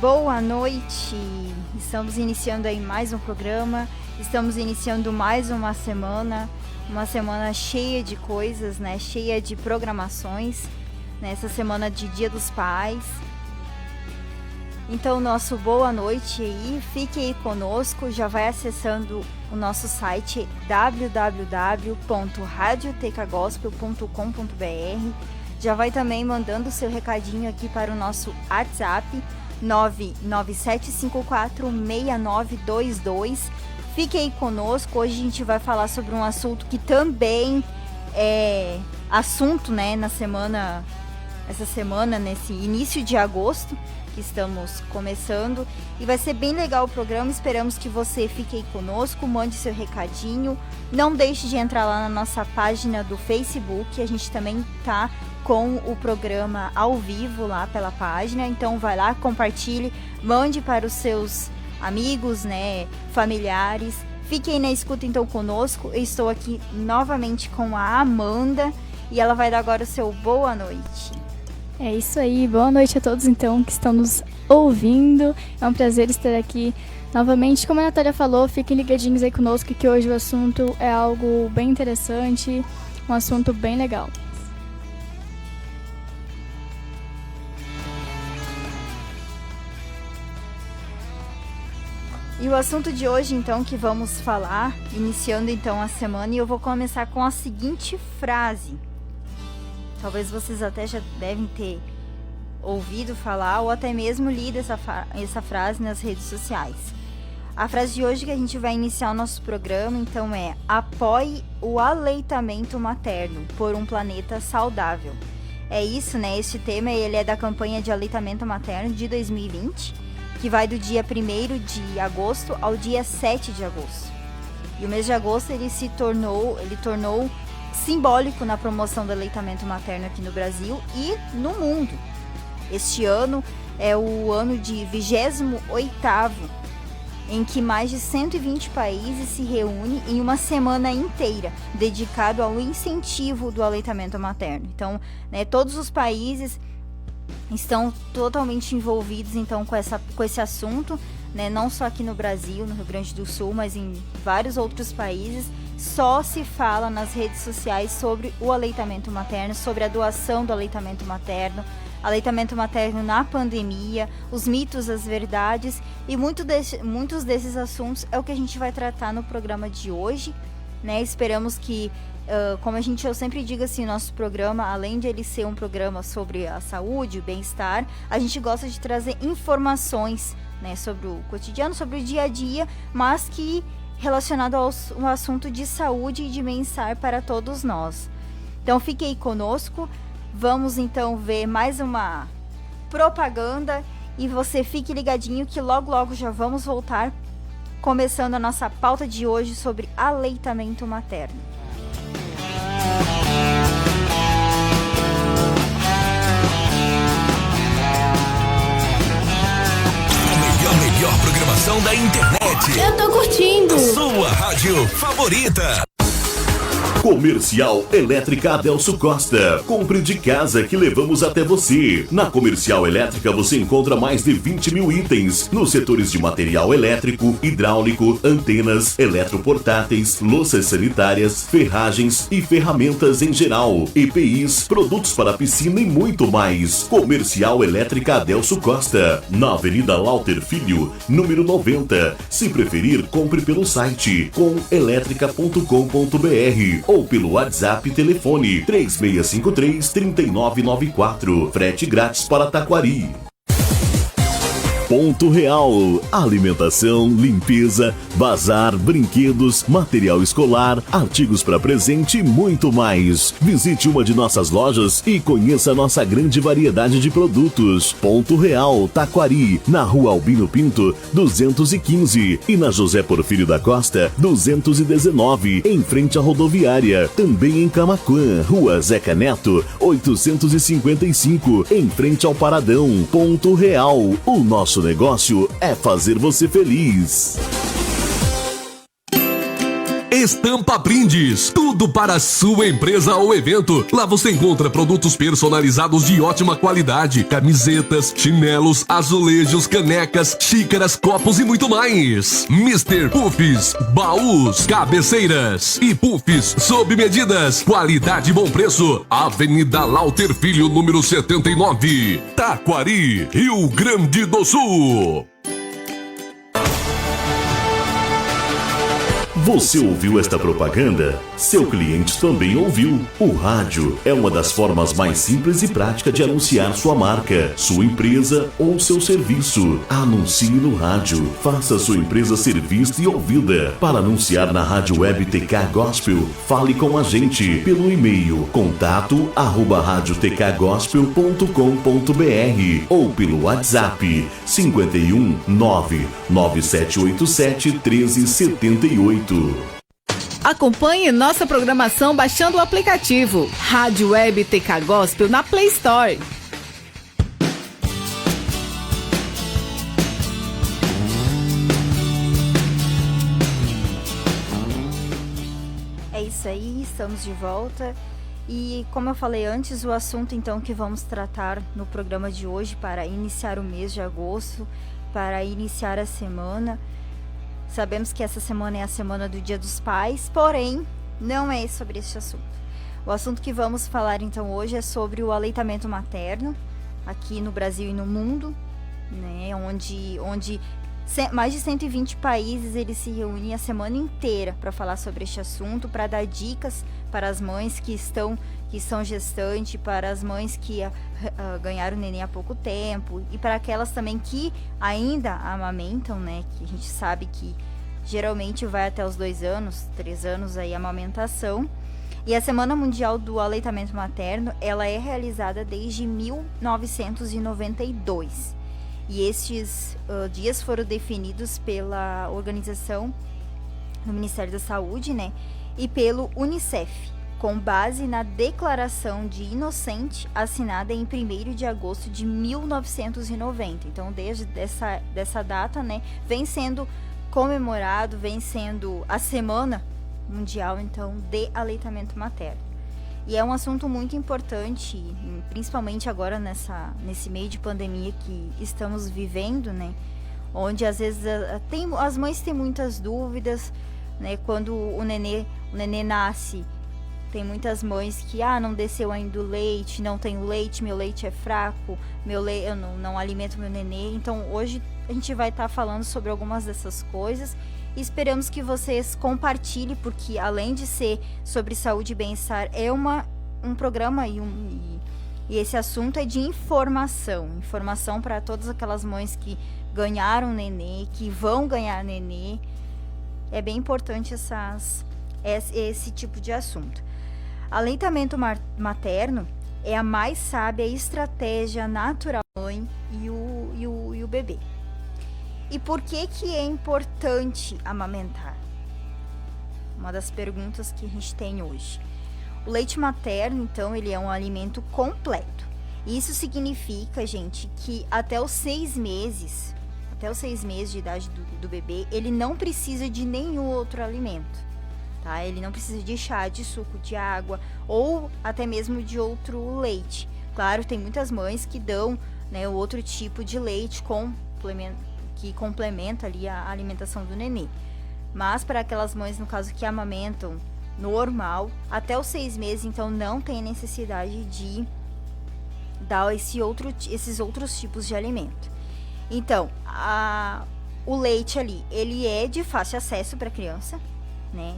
boa noite! Estamos iniciando aí mais um programa, estamos iniciando mais uma semana cheia de coisas, né? Cheia de programações, nessa semana de Dia dos Pais. Então, nosso boa noite aí, fique aí conosco, já vai acessando o nosso site www.radiotecagospel.com.br, já vai também mandando seu recadinho aqui para o nosso WhatsApp 997546922. Fique aí conosco, hoje a gente vai falar sobre um assunto que também é assunto, né, essa semana, nesse início de agosto, que estamos começando, e vai ser bem legal o programa. Esperamos que você fique aí conosco, mande seu recadinho, não deixe de entrar lá na nossa página do Facebook, a gente também tá com o programa ao vivo lá pela página, então vai lá, compartilhe, mande para os seus amigos, né, familiares. Fique aí na escuta então conosco. Eu estou aqui novamente com a Amanda e ela vai dar agora o seu boa noite. É isso aí, boa noite a todos então que estão nos ouvindo. É um prazer estar aqui novamente. Como a Natália falou, fiquem ligadinhos aí conosco que hoje o assunto é algo bem interessante, um assunto bem legal. E o assunto de hoje, então, que vamos falar, iniciando então a semana, e eu vou começar com a seguinte frase. Talvez vocês até já devem ter ouvido falar ou até mesmo lido essa frase nas redes sociais. A frase de hoje que a gente vai iniciar o nosso programa, então, é: apoie o aleitamento materno por um planeta saudável. É isso, né? Este tema, ele é da campanha de aleitamento materno de 2020, que vai do dia 1º de agosto ao dia 7 de agosto. E o mês de agosto ele tornou simbólico na promoção do aleitamento materno aqui no Brasil e no mundo. Este ano é o ano de 28º, em que mais de 120 países se reúnem em uma semana inteira, dedicado ao incentivo do aleitamento materno. Então, né, todos os países estão totalmente envolvidos então com esse assunto, né? Não só aqui no Brasil, no Rio Grande do Sul, mas em vários outros países. Só se fala nas redes sociais sobre o aleitamento materno, sobre a doação do aleitamento materno na pandemia, os mitos, as verdades, e muitos desses assuntos é o que a gente vai tratar no programa de hoje, né? Esperamos que, como eu sempre digo assim, nosso programa, além de ele ser um programa sobre a saúde, o bem-estar, a gente gosta de trazer informações, né, sobre o cotidiano, sobre o dia a dia, mas que relacionado ao assunto de saúde e de bem-estar para todos nós. Então fique aí conosco, vamos então ver mais uma propaganda e você fique ligadinho que logo já vamos voltar, começando a nossa pauta de hoje sobre aleitamento materno. A melhor programação da internet. Eu tô curtindo. Sua rádio favorita. Comercial Elétrica Adelso Costa. Compre de casa que levamos até você. Na Comercial Elétrica você encontra mais de 20 mil itens nos setores de material elétrico, hidráulico, antenas, eletroportáteis, louças sanitárias, ferragens e ferramentas em geral, EPIs, produtos para piscina e muito mais. Comercial Elétrica Adelso Costa, na Avenida Lauter Filho, número 90. Se preferir, compre pelo site comelétrica.com.br ou pelo WhatsApp telefone 3653-3994. Frete grátis para Taquari. Ponto Real. Alimentação, limpeza, bazar, brinquedos, material escolar, artigos para presente e muito mais. Visite uma de nossas lojas e conheça a nossa grande variedade de produtos. Ponto Real, Taquari, na Rua Albino Pinto, 215 e na José Porfírio da Costa, 219, em frente à rodoviária. Também em Camaquã, Rua Zeca Neto, 855, em frente ao Paradão. Ponto Real, o nosso negócio é fazer você feliz. Estampa Brindes, tudo para a sua empresa ou evento. Lá você encontra produtos personalizados de ótima qualidade, camisetas, chinelos, azulejos, canecas, xícaras, copos e muito mais. Mr. Puffs, baús, cabeceiras e puffs sob medidas, qualidade e bom preço. Avenida Lauter Filho, número 79, Taquari, Rio Grande do Sul. Você ouviu esta propaganda? Seu cliente também ouviu. O rádio é uma das formas mais simples e práticas de anunciar sua marca, sua empresa ou seu serviço. Anuncie no rádio. Faça sua empresa ser vista e ouvida. Para anunciar na Rádio Web TK Gospel, fale com a gente pelo e-mail contato@radiotkgospel.com.br ou pelo WhatsApp 51 99787 1378. Acompanhe nossa programação baixando o aplicativo Rádio Web TK Gospel na Play Store. É isso aí, estamos de volta. E como eu falei antes, o assunto então que vamos tratar no programa de hoje para iniciar o mês de agosto, para iniciar a semana. Sabemos que essa semana é a semana do Dia dos Pais, porém, não é sobre este assunto. O assunto que vamos falar então hoje é sobre o aleitamento materno, aqui no Brasil e no mundo, né? Onde mais de 120 países eles se reúnem a semana inteira para falar sobre este assunto, para dar dicas para as mães que estão gestantes, para as mães que ganharam neném há pouco tempo e para aquelas também que ainda amamentam, né? Que a gente sabe que geralmente vai até os 2 anos, 3 anos aí a amamentação. E a Semana Mundial do Aleitamento Materno, ela é realizada desde 1992. E estes dias foram definidos pela organização no Ministério da Saúde, né? E pelo Unicef, com base na Declaração de Inocente, assinada em 1º de agosto de 1990. Então, desde dessa data, né, vem sendo comemorado, vem sendo a Semana Mundial, então, de Aleitamento Materno. E é um assunto muito importante, principalmente agora nesse meio de pandemia que estamos vivendo, né? Onde às vezes as mães têm muitas dúvidas, né? Quando o nenê nasce, tem muitas mães que não desceu ainda o leite, não tenho leite, meu leite é fraco, eu não alimento meu nenê. Então hoje a gente vai estar falando sobre algumas dessas coisas. E esperamos que vocês compartilhem, porque além de ser sobre saúde e bem-estar, é um programa e esse assunto é de informação para todas aquelas mães que ganharam nenê, que vão ganhar nenê. É bem importante esse tipo de assunto. Aleitamento materno é a mais sábia estratégia natural da mãe e o bebê. E por que é importante amamentar? Uma das perguntas que a gente tem hoje. O leite materno, então, ele é um alimento completo. Isso significa, gente, que até os 6 meses de idade do bebê, ele não precisa de nenhum outro alimento, tá? Ele não precisa de chá, de suco, de água ou até mesmo de outro leite. Claro, tem muitas mães que dão, né, outro tipo de leite que complementa ali a alimentação do nenê. Mas para aquelas mães, no caso, que amamentam normal, até os 6 meses, então não tem necessidade de dar esses outros tipos de alimento. Então, o leite ali, ele é de fácil acesso para a criança, né?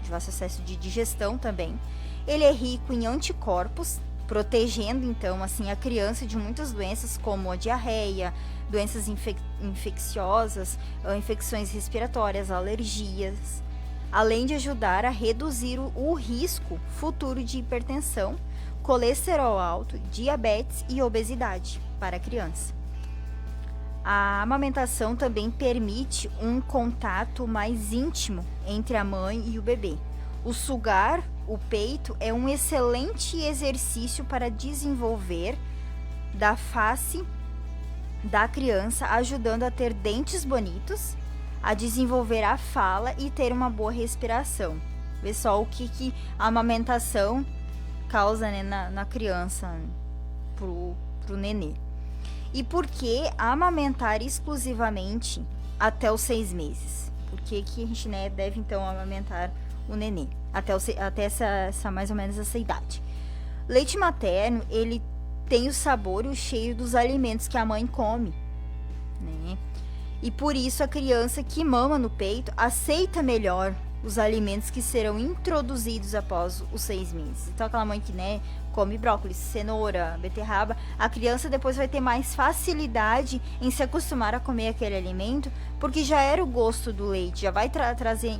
De fácil acesso de digestão também. Ele é rico em anticorpos, protegendo, então, assim, a criança de muitas doenças como a diarreia, doenças infecciosas, infecções respiratórias, alergias, além de ajudar a reduzir o risco futuro de hipertensão, colesterol alto, diabetes e obesidade para a criança. A amamentação também permite um contato mais íntimo entre a mãe e o bebê. O sugar o peito é um excelente exercício para desenvolver da face da criança, ajudando a ter dentes bonitos, a desenvolver a fala e ter uma boa respiração. Vê só o que a amamentação causa, né, na criança, pro nenê. E por que amamentar exclusivamente até os 6 meses? Por que a gente, né, deve então amamentar o nenê até essa mais ou menos essa idade? Leite materno, ele tem o sabor e o cheiro dos alimentos que a mãe come, né? E por isso a criança que mama no peito aceita melhor os alimentos que serão introduzidos após os 6 meses. Então aquela mãe que, né, come brócolis, cenoura, beterraba, a criança depois vai ter mais facilidade em se acostumar a comer aquele alimento, porque já era o gosto do leite, já vai trazer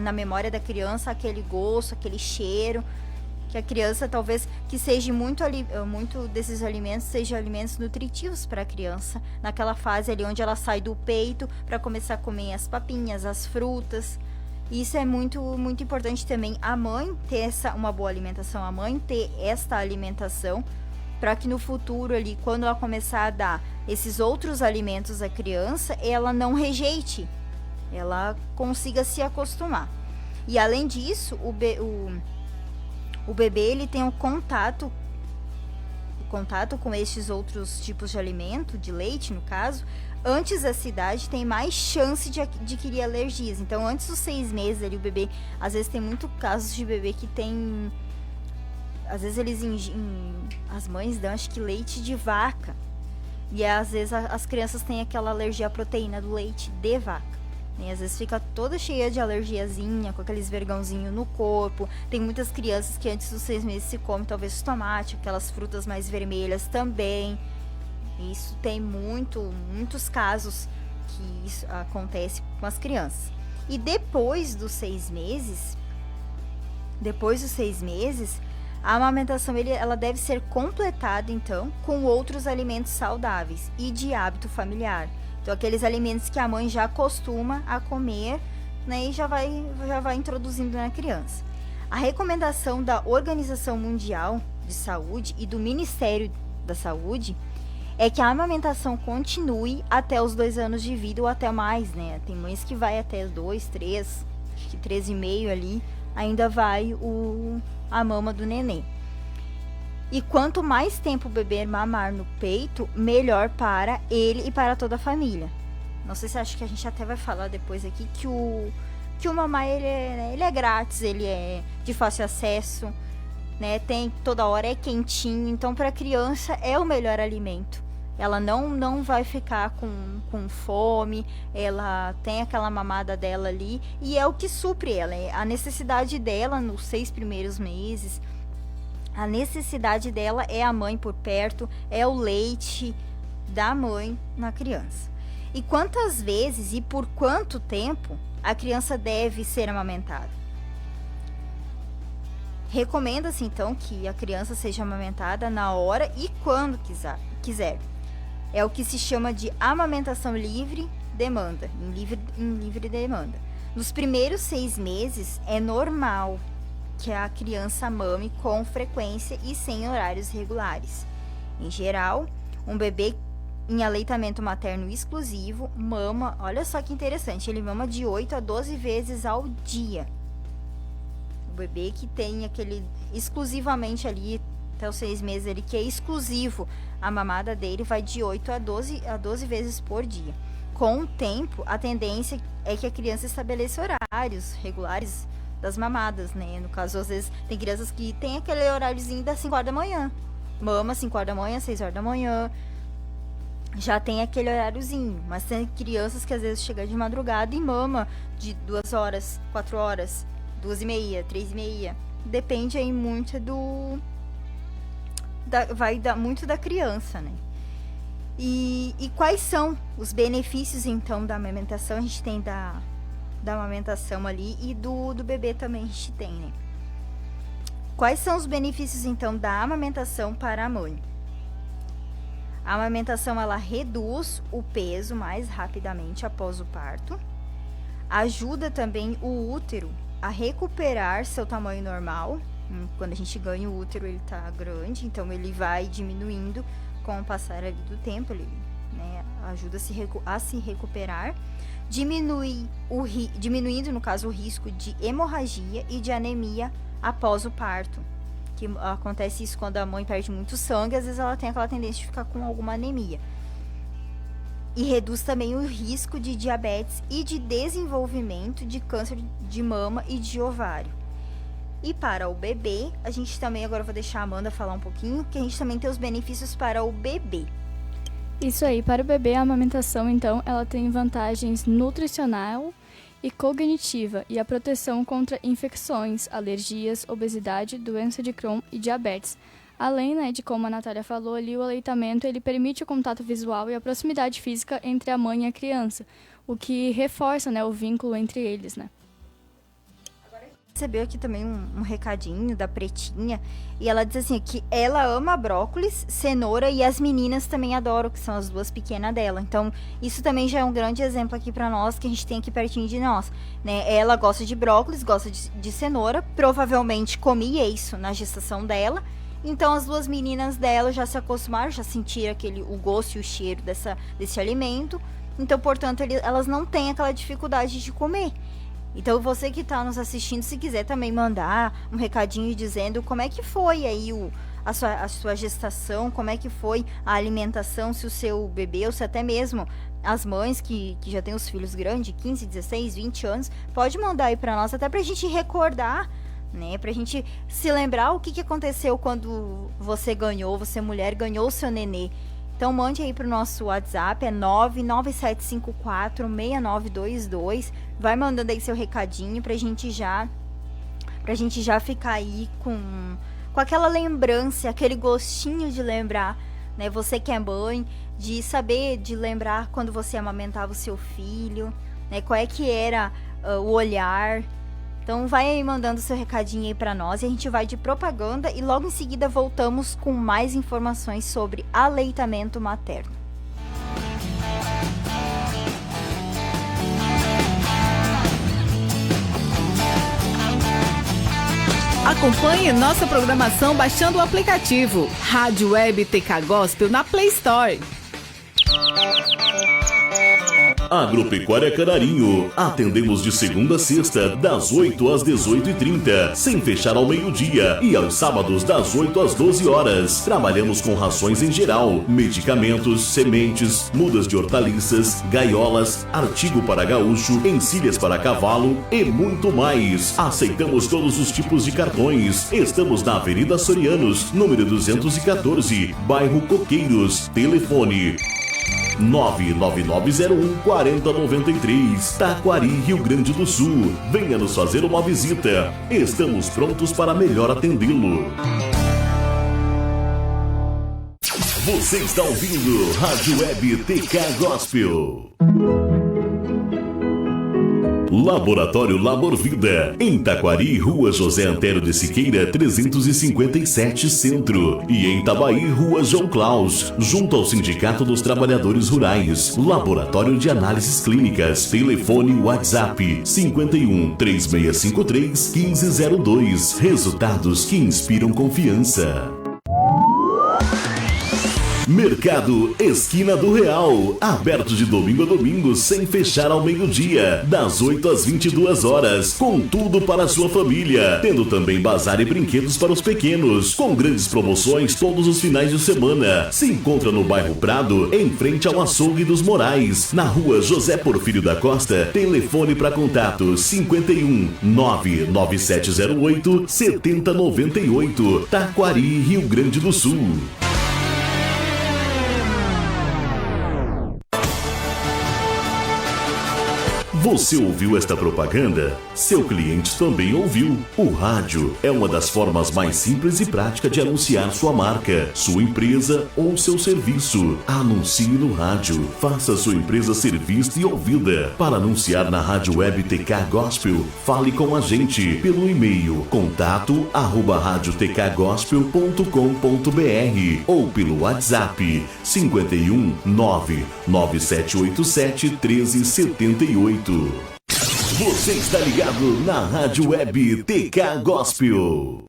na memória da criança aquele gosto, aquele cheiro, que a criança talvez que seja muito desses alimentos sejam alimentos nutritivos para a criança, naquela fase ali onde ela sai do peito para começar a comer as papinhas, as frutas. Isso é muito, muito importante também, a mãe ter uma boa alimentação, a mãe ter esta alimentação, para que no futuro ali, quando ela começar a dar esses outros alimentos à criança, ela não rejeite, ela consiga se acostumar. E além disso, o bebê ele tem um contato com estes outros tipos de alimento, de leite no caso, antes dessa idade tem mais chance de adquirir alergias. Então antes dos 6 meses ali o bebê, às vezes tem muitos casos de bebê que tem, às vezes as mães dão acho que leite de vaca, e às vezes as crianças têm aquela alergia à proteína do leite de vaca. E às vezes fica toda cheia de alergiazinha, com aqueles vergãozinhos no corpo. Tem muitas crianças que antes dos 6 meses se come talvez tomate, aquelas frutas mais vermelhas também. Isso tem muitos casos que isso acontece com as crianças. E depois dos 6 meses, a amamentação ela deve ser completada então com outros alimentos saudáveis e de hábito familiar. Então, aqueles alimentos que a mãe já costuma a comer, né, e já vai introduzindo na criança. A recomendação da Organização Mundial de Saúde e do Ministério da Saúde é que a amamentação continue até os 2 anos de vida ou até mais, né? Tem mães que vai até 2, 3, acho que 3,5 ali, ainda vai a mama do nenê. E quanto mais tempo o bebê mamar no peito, melhor para ele e para toda a família. Não sei se acho que a gente até vai falar depois aqui que o mamar ele é grátis, ele é de fácil acesso, né? Tem toda hora, é quentinho, então para a criança é o melhor alimento. Ela não vai ficar com fome, ela tem aquela mamada dela ali e é o que supre ela, a necessidade dela nos 6 primeiros meses. A necessidade dela é a mãe por perto, é o leite da mãe na criança. E quantas vezes e por quanto tempo a criança deve ser amamentada? Recomenda-se então que a criança seja amamentada na hora e quando quiser. É o que se chama de amamentação livre demanda, em livre demanda. Nos primeiros 6 meses é normal que a criança mame com frequência e sem horários regulares. Em geral, um bebê em aleitamento materno exclusivo mama, olha só que interessante, ele mama de 8 a 12 vezes ao dia. O bebê que tem aquele exclusivamente ali até os 6 meses ali, que é exclusivo, a mamada dele vai de 8 a 12 vezes por dia. Com o tempo, a tendência é que a criança estabeleça horários regulares das mamadas, né? No caso, às vezes, tem crianças que tem aquele horáriozinho das 5 horas da manhã. Mama 5 horas da manhã, 6 horas da manhã. Já tem aquele horáriozinho. Mas tem crianças que às vezes chegam de madrugada e mama de 2 horas, 4 horas, 2h30, 3h30. Depende aí muito vai dar muito da criança, né? E quais são os benefícios, então, da amamentação? A gente tem da amamentação ali e do bebê também a gente tem, né? Quais são os benefícios, então, da amamentação para a mãe? A amamentação, ela reduz o peso mais rapidamente após o parto. Ajuda também o útero a recuperar seu tamanho normal. Quando a gente ganha o útero, ele tá grande, então ele vai diminuindo com o passar ali do tempo, ele né? Ajuda a se recuperar, diminuindo, no caso, o risco de hemorragia e de anemia após o parto. Que acontece isso quando a mãe perde muito sangue, às vezes ela tem aquela tendência de ficar com alguma anemia. E reduz também o risco de diabetes e de desenvolvimento de câncer de mama e de ovário. E para o bebê, a gente também, agora eu vou deixar a Amanda falar um pouquinho, que a gente também tem os benefícios para o bebê. Isso aí, para o bebê, a amamentação, então, ela tem vantagens nutricional e cognitiva e a proteção contra infecções, alergias, obesidade, doença de Crohn e diabetes. Além, né, de como a Natália falou ali, o aleitamento ele permite o contato visual e a proximidade física entre a mãe e a criança, o que reforça, né, o vínculo entre eles, né. Recebeu aqui também um recadinho da Pretinha, e ela diz assim que ela ama brócolis, cenoura e as meninas também adoram, que são as duas pequenas dela. Então, isso também já é um grande exemplo aqui pra nós, que a gente tem aqui pertinho de nós, né? Ela gosta de brócolis, gosta de cenoura, provavelmente comia isso na gestação dela. Então, as duas meninas dela já se acostumaram, já sentiram o gosto e o cheiro desse alimento. Então, portanto, elas não têm aquela dificuldade de comer. Então, você que está nos assistindo, se quiser também mandar um recadinho dizendo como é que foi aí a sua gestação, como é que foi a alimentação, se o seu bebê, ou se até mesmo as mães que já têm os filhos grandes, 15, 16, 20 anos, pode mandar aí para nós, até para a gente recordar, né, pra gente se lembrar o que aconteceu quando você mulher, ganhou o seu nenê. Então mande aí pro nosso WhatsApp, é 997546922, vai mandando aí seu recadinho pra gente já ficar aí com aquela lembrança, aquele gostinho de lembrar, né, você que é mãe, de saber, de lembrar quando você amamentava o seu filho, né, qual é que era o olhar. Então vai aí mandando seu recadinho aí pra nós e a gente vai de propaganda e logo em seguida voltamos com mais informações sobre aleitamento materno. Acompanhe nossa programação baixando o aplicativo Rádio Web TK Gospel na Play Store. Agropecuária Canarinho. Atendemos de segunda a sexta, das 8 às 18h30, sem fechar ao meio-dia, e aos sábados das 8 às 12 horas. Trabalhamos com rações em geral, medicamentos, sementes, mudas de hortaliças, gaiolas, artigo para gaúcho, encilhas para cavalo e muito mais. Aceitamos todos os tipos de cartões. Estamos na Avenida Sorianos, número 214, bairro Coqueiros. Telefone 99901-4093, Taquari, Rio Grande do Sul. Venha nos fazer uma visita. Estamos prontos para melhor atendê-lo. Você está ouvindo Rádio Web TK Gospel. Laboratório Labor Vida, em Taquari, Rua José Antero de Siqueira, 357 Centro, e em Itabaí, Rua João Claus, junto ao Sindicato dos Trabalhadores Rurais. Laboratório de Análises Clínicas. Telefone WhatsApp 51 3653 1502. Resultados que inspiram confiança. Mercado Esquina do Real, aberto de domingo a domingo, sem fechar ao meio-dia, das 8 às 22 horas, com tudo para a sua família, tendo também bazar e brinquedos para os pequenos, com grandes promoções todos os finais de semana. Se encontra no bairro Prado, em frente ao Açougue dos Morais, na rua José Porfírio da Costa. Telefone para contato 51 99708 7098, Taquari, Rio Grande do Sul. Você ouviu esta propaganda? Seu cliente também ouviu. O rádio é uma das formas mais simples e práticas de anunciar sua marca, sua empresa ou seu serviço. Anuncie no rádio. Faça sua empresa ser vista e ouvida. Para anunciar na Rádio Web TK Gospel, fale com a gente pelo e-mail contato@radiotkgospel.com.br ou pelo WhatsApp 51 99787 1378. Você está ligado na Rádio Web TK Gospel.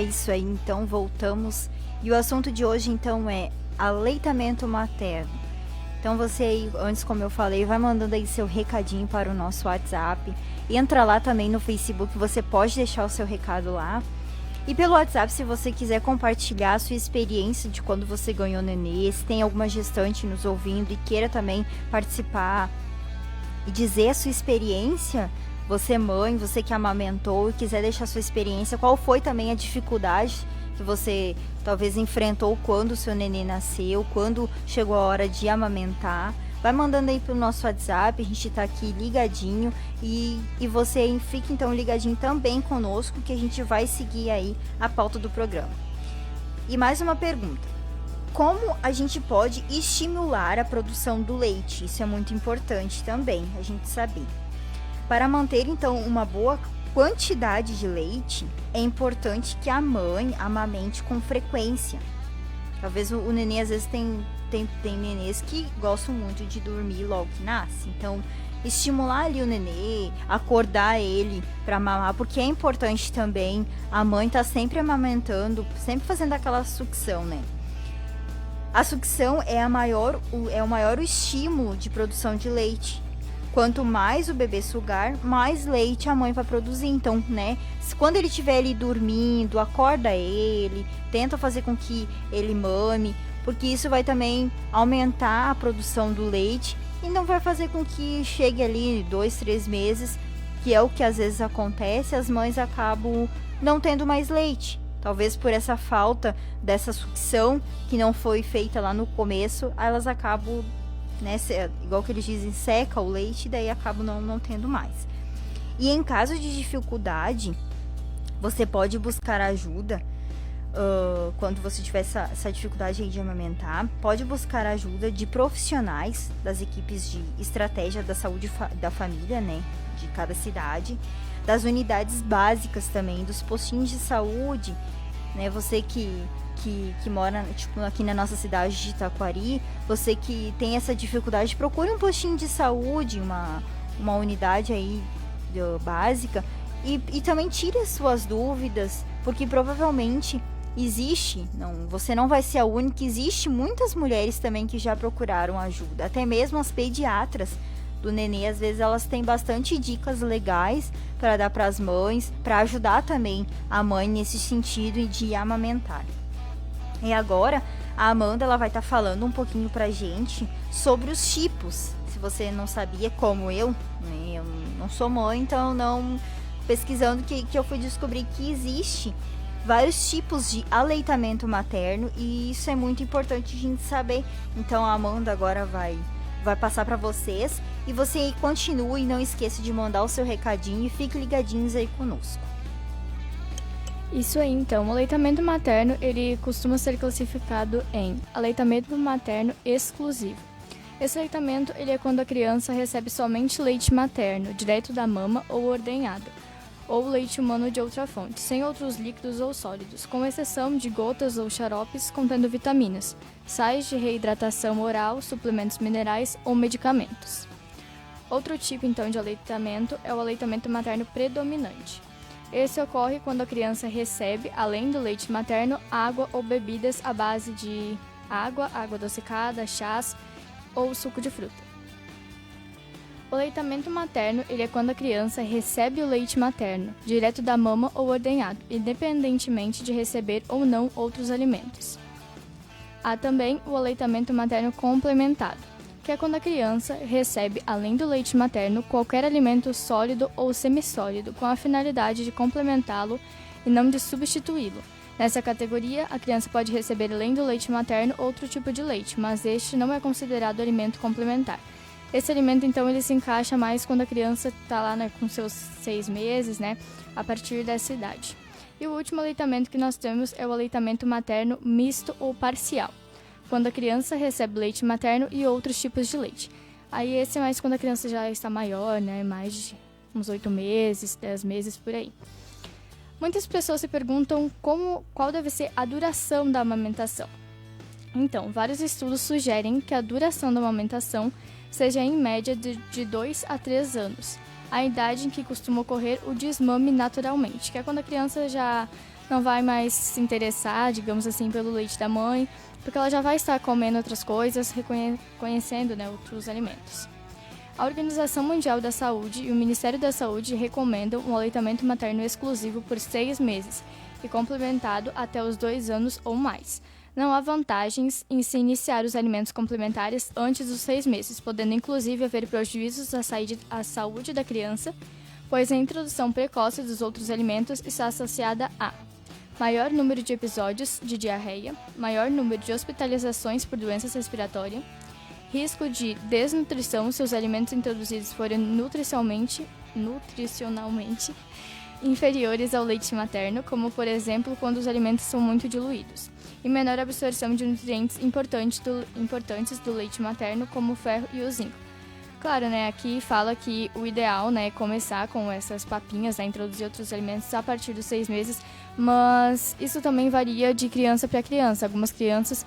isso aí, então voltamos. E o assunto de hoje, então, é aleitamento materno. Então você aí, antes como eu falei, vai mandando aí seu recadinho para o nosso WhatsApp. Entra lá também no Facebook, você pode deixar o seu recado lá. E pelo WhatsApp, se você quiser compartilhar a sua experiência de quando você ganhou nenê, se tem alguma gestante nos ouvindo e queira também participar e dizer a sua experiência, você mãe, você que amamentou e quiser deixar a sua experiência, qual foi também a dificuldade que você talvez enfrentou quando o seu nenê nasceu, quando chegou a hora de amamentar. Vai mandando aí pro nosso WhatsApp, a gente tá aqui ligadinho e você fica então ligadinho também conosco que a gente vai seguir aí a pauta do programa. E mais uma pergunta: como a gente pode estimular a produção do leite? Isso é muito importante também a gente saber. Para manter então uma boa quantidade de leite, é importante que a mãe amamente com frequência. Talvez o nenê às vezes tem nenês que gostam muito de dormir logo que nasce. Então, estimular ali o nenê, acordar ele para mamar, porque é importante também a mãe tá sempre amamentando, sempre fazendo aquela sucção, né? A sucção é o maior estímulo de produção de leite. Quanto mais o bebê sugar, mais leite a mãe vai produzir. Então, né, quando ele estiver ali dormindo, acorda ele, tenta fazer com que ele mame, porque isso vai também aumentar a produção do leite e não vai fazer com que chegue ali 2, 3 meses, que é o que às vezes acontece, as mães acabam não tendo mais leite. Talvez por essa falta dessa sucção que não foi feita lá no começo, elas acabam, né, igual que eles dizem, seca o leite e daí acabam não tendo mais. E em caso de dificuldade, você pode buscar ajuda. Quando você tiver essa dificuldade aí de amamentar, pode buscar ajuda de profissionais das equipes de estratégia da saúde da família, né, de cada cidade, das unidades básicas também, dos postinhos de saúde, né, você que mora tipo, aqui na nossa cidade de Itaquari, você que tem essa dificuldade, procure um postinho de saúde, uma unidade aí básica e também tire as suas dúvidas, porque provavelmente você não vai ser a única, existe muitas mulheres também que já procuraram ajuda, até mesmo as pediatras do nenê, às vezes elas têm bastante dicas legais para dar para as mães, para ajudar também a mãe nesse sentido de amamentar. E agora a Amanda ela vai estar falando um pouquinho pra gente sobre os tipos. Se você não sabia, como eu, né, eu não sou mãe, então não pesquisando que eu fui descobrir que existe vários tipos de aleitamento materno e isso é muito importante a gente saber. Então a Amanda agora vai passar para vocês e você continue e não esqueça de mandar o seu recadinho e fique ligadinhos aí conosco. Isso aí, então, o aleitamento materno, ele costuma ser classificado em aleitamento materno exclusivo. Esse aleitamento, ele é quando a criança recebe somente leite materno, direto da mama ou ordenhado, ou leite humano de outra fonte, sem outros líquidos ou sólidos, com exceção de gotas ou xaropes contendo vitaminas, sais de reidratação oral, suplementos minerais ou medicamentos. Outro tipo, então, de aleitamento é o aleitamento materno predominante. Esse ocorre quando a criança recebe, além do leite materno, água ou bebidas à base de água adocicada, chás ou suco de fruta. O aleitamento materno ele é quando a criança recebe o leite materno, direto da mama ou ordenhado, independentemente de receber ou não outros alimentos. Há também o aleitamento materno complementado, que é quando a criança recebe, além do leite materno, qualquer alimento sólido ou semissólido, com a finalidade de complementá-lo e não de substituí-lo. Nessa categoria, a criança pode receber, além do leite materno, outro tipo de leite, mas este não é considerado alimento complementar. Esse alimento, então, ele se encaixa mais quando a criança está lá, né, com seus 6 meses, né, a partir dessa idade. E o último aleitamento que nós temos é o aleitamento materno misto ou parcial, quando a criança recebe leite materno e outros tipos de leite. Aí esse é mais quando a criança já está maior, né, mais de uns 8 meses, 10 meses, por aí. Muitas pessoas se perguntam qual deve ser a duração da amamentação. Então, vários estudos sugerem que a duração da amamentação seja em média de 2 a 3 anos, a idade em que costuma ocorrer o desmame naturalmente, que é quando a criança já não vai mais se interessar, digamos assim, pelo leite da mãe, porque ela já vai estar comendo outras coisas, reconhecendo, né, outros alimentos. A Organização Mundial da Saúde e o Ministério da Saúde recomendam um aleitamento materno exclusivo por 6 meses e complementado até os 2 anos ou mais. Não há vantagens em se iniciar os alimentos complementares antes dos 6 meses, podendo inclusive haver prejuízos à saúde da criança, pois a introdução precoce dos outros alimentos está associada a maior número de episódios de diarreia, maior número de hospitalizações por doenças respiratórias, risco de desnutrição se os alimentos introduzidos forem nutricionalmente inferiores ao leite materno, como por exemplo quando os alimentos são muito diluídos, e menor absorção de nutrientes importantes do leite materno, como o ferro e o zinco. Claro, né, aqui fala que o ideal, né, é começar com essas papinhas, né, introduzir outros alimentos a partir dos 6 meses, mas isso também varia de criança para criança. Algumas crianças,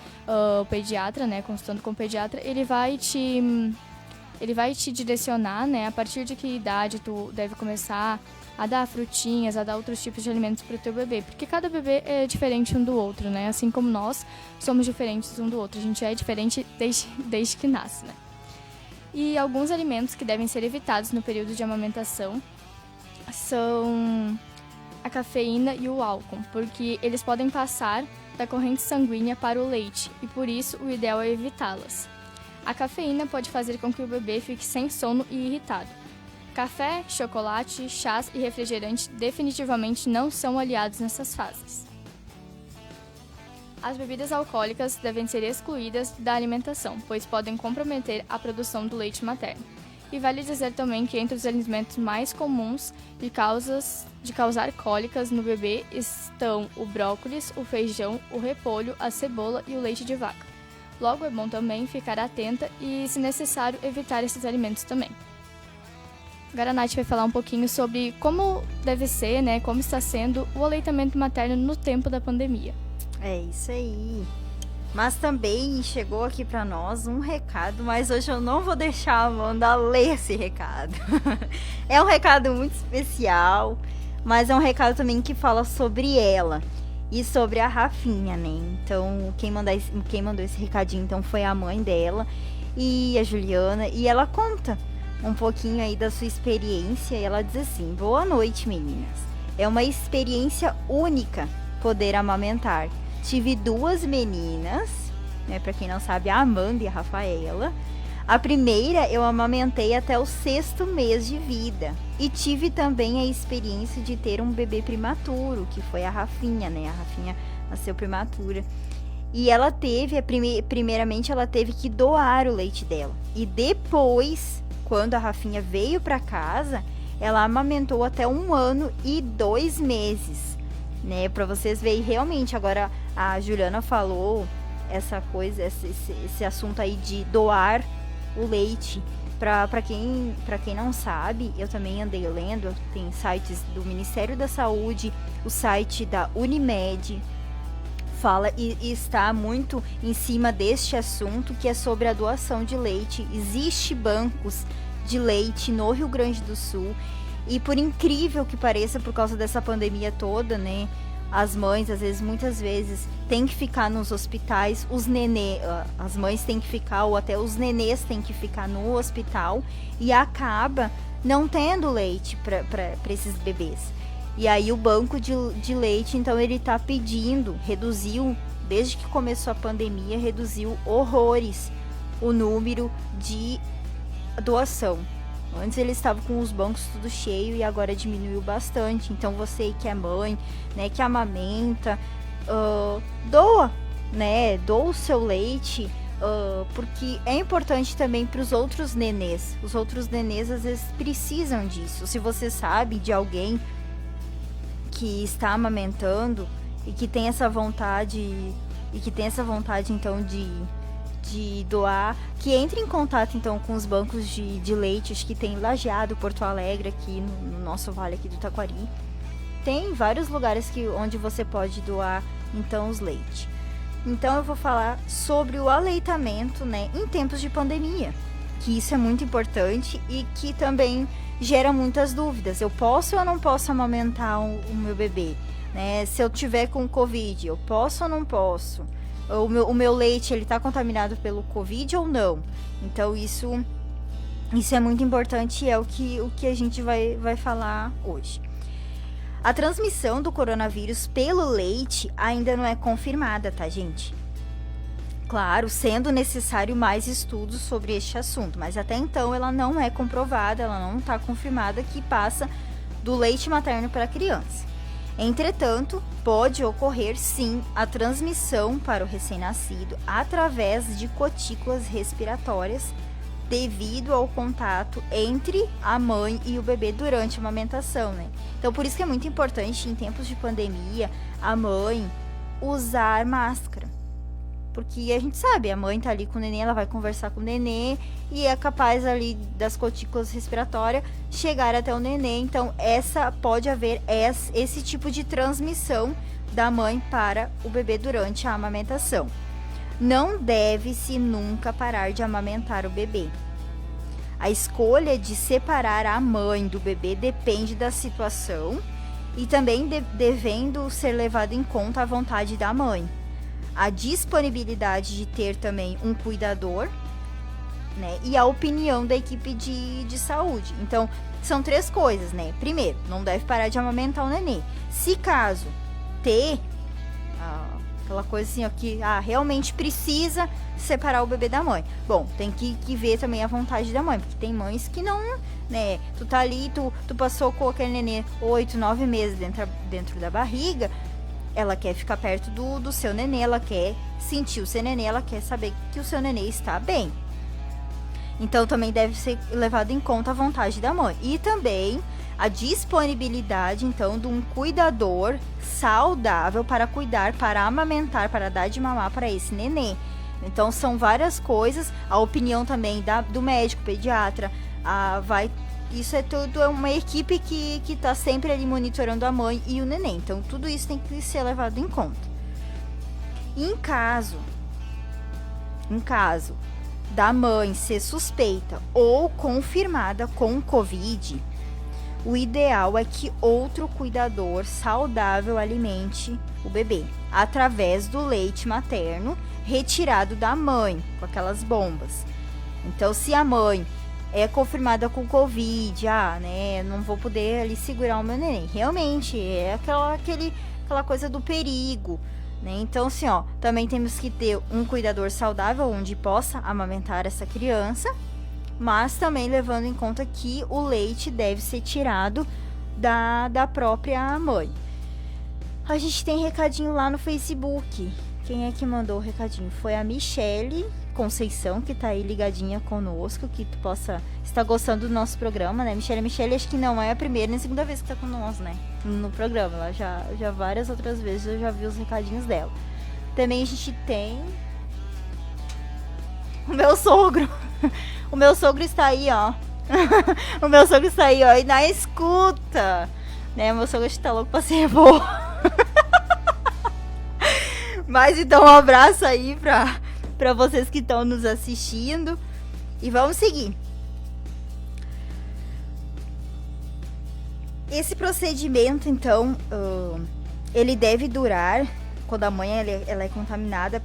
o pediatra, né, consultando com o pediatra, ele vai te direcionar, né, a partir de que idade tu deve começar a dar frutinhas, a dar outros tipos de alimentos para o teu bebê, porque cada bebê é diferente um do outro, né, assim como nós somos diferentes um do outro, a gente é diferente desde que nasce, né. E alguns alimentos que devem ser evitados no período de amamentação são a cafeína e o álcool, porque eles podem passar da corrente sanguínea para o leite e por isso o ideal é evitá-las. A cafeína pode fazer com que o bebê fique sem sono e irritado. Café, chocolate, chás e refrigerante definitivamente não são aliados nessas fases. As bebidas alcoólicas devem ser excluídas da alimentação, pois podem comprometer a produção do leite materno. E vale dizer também que entre os alimentos mais comuns de causar cólicas no bebê estão o brócolis, o feijão, o repolho, a cebola e o leite de vaca. Logo é bom também ficar atenta e, se necessário, evitar esses alimentos também. Agora a Nath vai falar um pouquinho sobre como deve ser, né, como está sendo o aleitamento materno no tempo da pandemia. É isso aí. Mas também chegou aqui pra nós um recado, mas hoje eu não vou deixar a Amanda ler esse recado. É um recado muito especial, mas é um recado também que fala sobre ela e sobre a Rafinha, né? Então, quem mandou esse recadinho então foi a mãe dela e a Juliana, e ela conta um pouquinho aí da sua experiência e ela diz assim: boa noite, meninas. É uma experiência única poder amamentar. Tive 2 meninas, né, pra quem não sabe, a Amanda e a Rafaela. A primeira eu amamentei até o 6º mês de vida. E tive também a experiência de ter um bebê prematuro, que foi a Rafinha, né? A Rafinha nasceu prematura. E ela teve, primeiramente ela teve que doar o leite dela. E depois, quando a Rafinha veio pra casa, ela amamentou até 1 ano e 2 meses. Né, para vocês verem, realmente, agora a Juliana falou essa coisa, esse assunto aí de doar o leite. Para quem não sabe, eu também andei lendo, tem sites do Ministério da Saúde, o site da Unimed, fala e está muito em cima deste assunto, que é sobre a doação de leite. Existe bancos de leite no Rio Grande do Sul. E por incrível que pareça, por causa dessa pandemia toda, né, as mães, muitas vezes, têm que ficar nos hospitais, as mães têm que ficar, ou até os nenês têm que ficar no hospital, e acaba não tendo leite para esses bebês. E aí o banco de leite, então, ele tá pedindo, reduziu, desde que começou a pandemia, reduziu horrores o número de doação. Antes ele estava com os bancos tudo cheio e agora diminuiu bastante. Então você que é mãe, né, que amamenta, doa, né, doa o seu leite, porque é importante também para os outros nenês. Os outros nenês às vezes precisam disso. Se você sabe de alguém que está amamentando e que tem essa vontade, então de doar, que entre em contato então com os bancos de leite, acho que tem Lajeado, Porto Alegre, aqui no nosso vale aqui do Taquari. Tem vários lugares onde você pode doar então os leites. Então eu vou falar sobre o aleitamento, né, em tempos de pandemia, que isso é muito importante e que também gera muitas dúvidas. Eu posso ou não posso amamentar o meu bebê? né? Se eu tiver com Covid, eu posso ou não posso? O meu leite, ele tá contaminado pelo Covid ou não? Então, isso é muito importante e é o que a gente vai falar hoje. A transmissão do coronavírus pelo leite ainda não é confirmada, tá, gente? Claro, sendo necessário mais estudos sobre este assunto, mas até então ela não é comprovada, ela não está confirmada que passa do leite materno para a criança. Entretanto, pode ocorrer sim a transmissão para o recém-nascido através de gotículas respiratórias devido ao contato entre a mãe e o bebê durante a amamentação, né? Então, por isso que é muito importante, em tempos de pandemia, a mãe usar máscara. Porque a gente sabe, a mãe tá ali com o neném, ela vai conversar com o neném e é capaz ali das gotículas respiratórias chegar até o neném. Então, pode haver esse tipo de transmissão da mãe para o bebê durante a amamentação. Não deve-se nunca parar de amamentar o bebê. A escolha de separar a mãe do bebê depende da situação e também devendo ser levado em conta a vontade da mãe. A disponibilidade de ter também um cuidador, né? E a opinião da equipe de saúde. Então, são 3 coisas, né? Primeiro, não deve parar de amamentar o nenê. Se caso ter aquela coisa assim, ó, que realmente precisa separar o bebê da mãe. Bom, tem que ver também a vontade da mãe, porque tem mães que não, né? Tu tá ali, tu passou com aquele nenê 8, 9 meses dentro da barriga, ela quer ficar perto do seu nenê, ela quer sentir o seu nenê, ela quer saber que o seu nenê está bem. Então também deve ser levado em conta a vontade da mãe. E também a disponibilidade, então, de um cuidador saudável para cuidar, para amamentar, para dar de mamar para esse nenê. Então são várias coisas, a opinião também do médico, pediatra, isso é tudo uma equipe que está sempre ali monitorando a mãe e o neném. Então tudo isso tem que ser levado em conta. Em caso da mãe ser suspeita ou confirmada com Covid, o ideal é que outro cuidador saudável alimente o bebê através do leite materno retirado da mãe, com aquelas bombas. Então, se a mãe é confirmada com Covid, né, não vou poder ali segurar o meu neném. Realmente, é aquela coisa do perigo, né? Então, assim, também temos que ter um cuidador saudável onde possa amamentar essa criança, mas também levando em conta que o leite deve ser tirado da própria mãe. A gente tem recadinho lá no Facebook. Quem é que mandou o recadinho? Foi a Michele Conceição, que tá aí ligadinha conosco, que tu possa estar gostando do nosso programa, né, Michele? Michele, acho que não é a primeira nem a segunda vez que tá conosco, né, no programa. Ela já várias outras vezes eu já vi os recadinhos dela. Também a gente tem o meu sogro. O meu sogro está aí, ó. O meu sogro está aí, ó, e na escuta, né? O meu sogro está louco pra ser boa. Mas então, um abraço aí pra vocês que estão nos assistindo. E vamos seguir. Esse procedimento, então, ele deve durar, quando a mãe ela é contaminada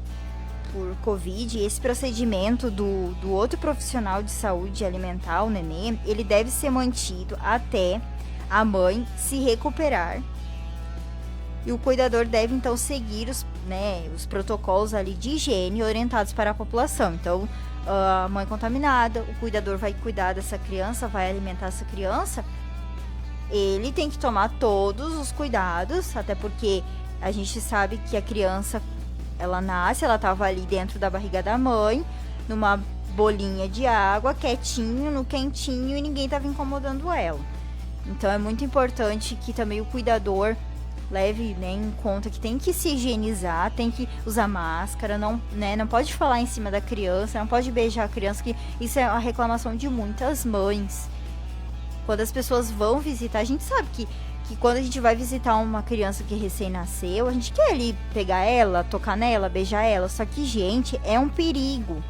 por Covid. Esse procedimento do outro profissional de saúde alimentar, o nenê, ele deve ser mantido até a mãe se recuperar. E o cuidador deve, então, seguir os protocolos ali de higiene orientados para a população. Então, a mãe contaminada, o cuidador vai cuidar dessa criança, vai alimentar essa criança. Ele tem que tomar todos os cuidados, até porque a gente sabe que a criança, ela nasce, ela estava ali dentro da barriga da mãe, numa bolinha de água, quietinho, no quentinho, e ninguém estava incomodando ela. Então, é muito importante que também o cuidador leve, né, em conta que tem que se higienizar, tem que usar máscara, não pode falar em cima da criança, não pode beijar a criança, que isso é a reclamação de muitas mães. Quando as pessoas vão visitar, a gente sabe que quando a gente vai visitar uma criança que recém-nasceu, a gente quer ali pegar ela, tocar nela, beijar ela, só que, gente, é um perigo.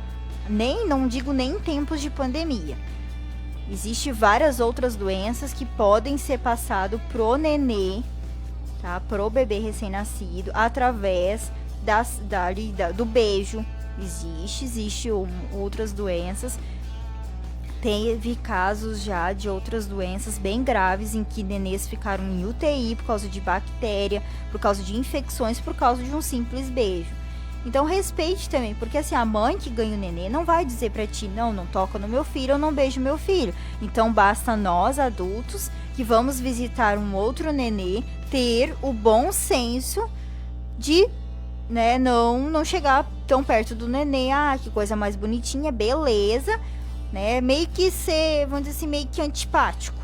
Não digo nem em tempos de pandemia. Existem várias outras doenças que podem ser passadas pro nenê tá? Pro bebê recém-nascido, através do beijo. Existe outras doenças. Teve casos já de outras doenças bem graves em que nenês ficaram em UTI por causa de bactéria, por causa de infecções, por causa de um simples beijo. Então respeite também, porque assim, a mãe que ganha o nenê não vai dizer pra ti, não toca no meu filho, eu não beijo meu filho. Então basta nós, adultos, que vamos visitar um outro nenê, ter o bom senso de, né, não chegar tão perto do nenê, que coisa mais bonitinha, beleza, né, meio que ser, vamos dizer assim, meio que antipático.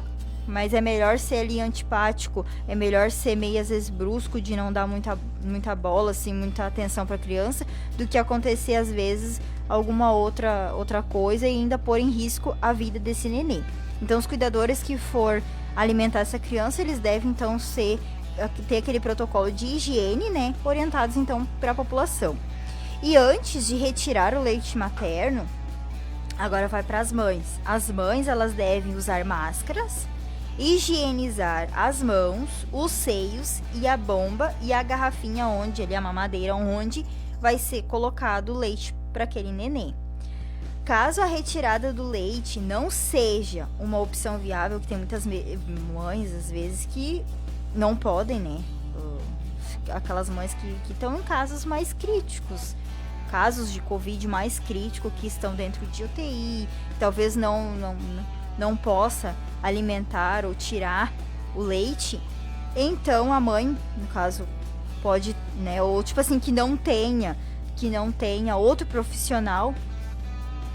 Mas é melhor ser ali antipático, é melhor ser meio às vezes brusco, de não dar muita bola, assim, muita atenção para a criança, do que acontecer às vezes alguma outra coisa e ainda pôr em risco a vida desse nenê. Então os cuidadores que for alimentar essa criança, eles devem então ter aquele protocolo de higiene, né, orientados então para a população. E antes de retirar o leite materno, agora vai para as mães. As mães, elas devem usar máscaras, higienizar as mãos, os seios e a bomba e a garrafinha a mamadeira onde vai ser colocado o leite para aquele nenê. Caso a retirada do leite não seja uma opção viável, que tem muitas mães às vezes que não podem, né? Aquelas mães que estão em casos mais críticos, casos de Covid mais crítico, que estão dentro de UTI, talvez não possa alimentar ou tirar o leite, então a mãe, no caso, pode, né, ou tipo assim, que não tenha outro profissional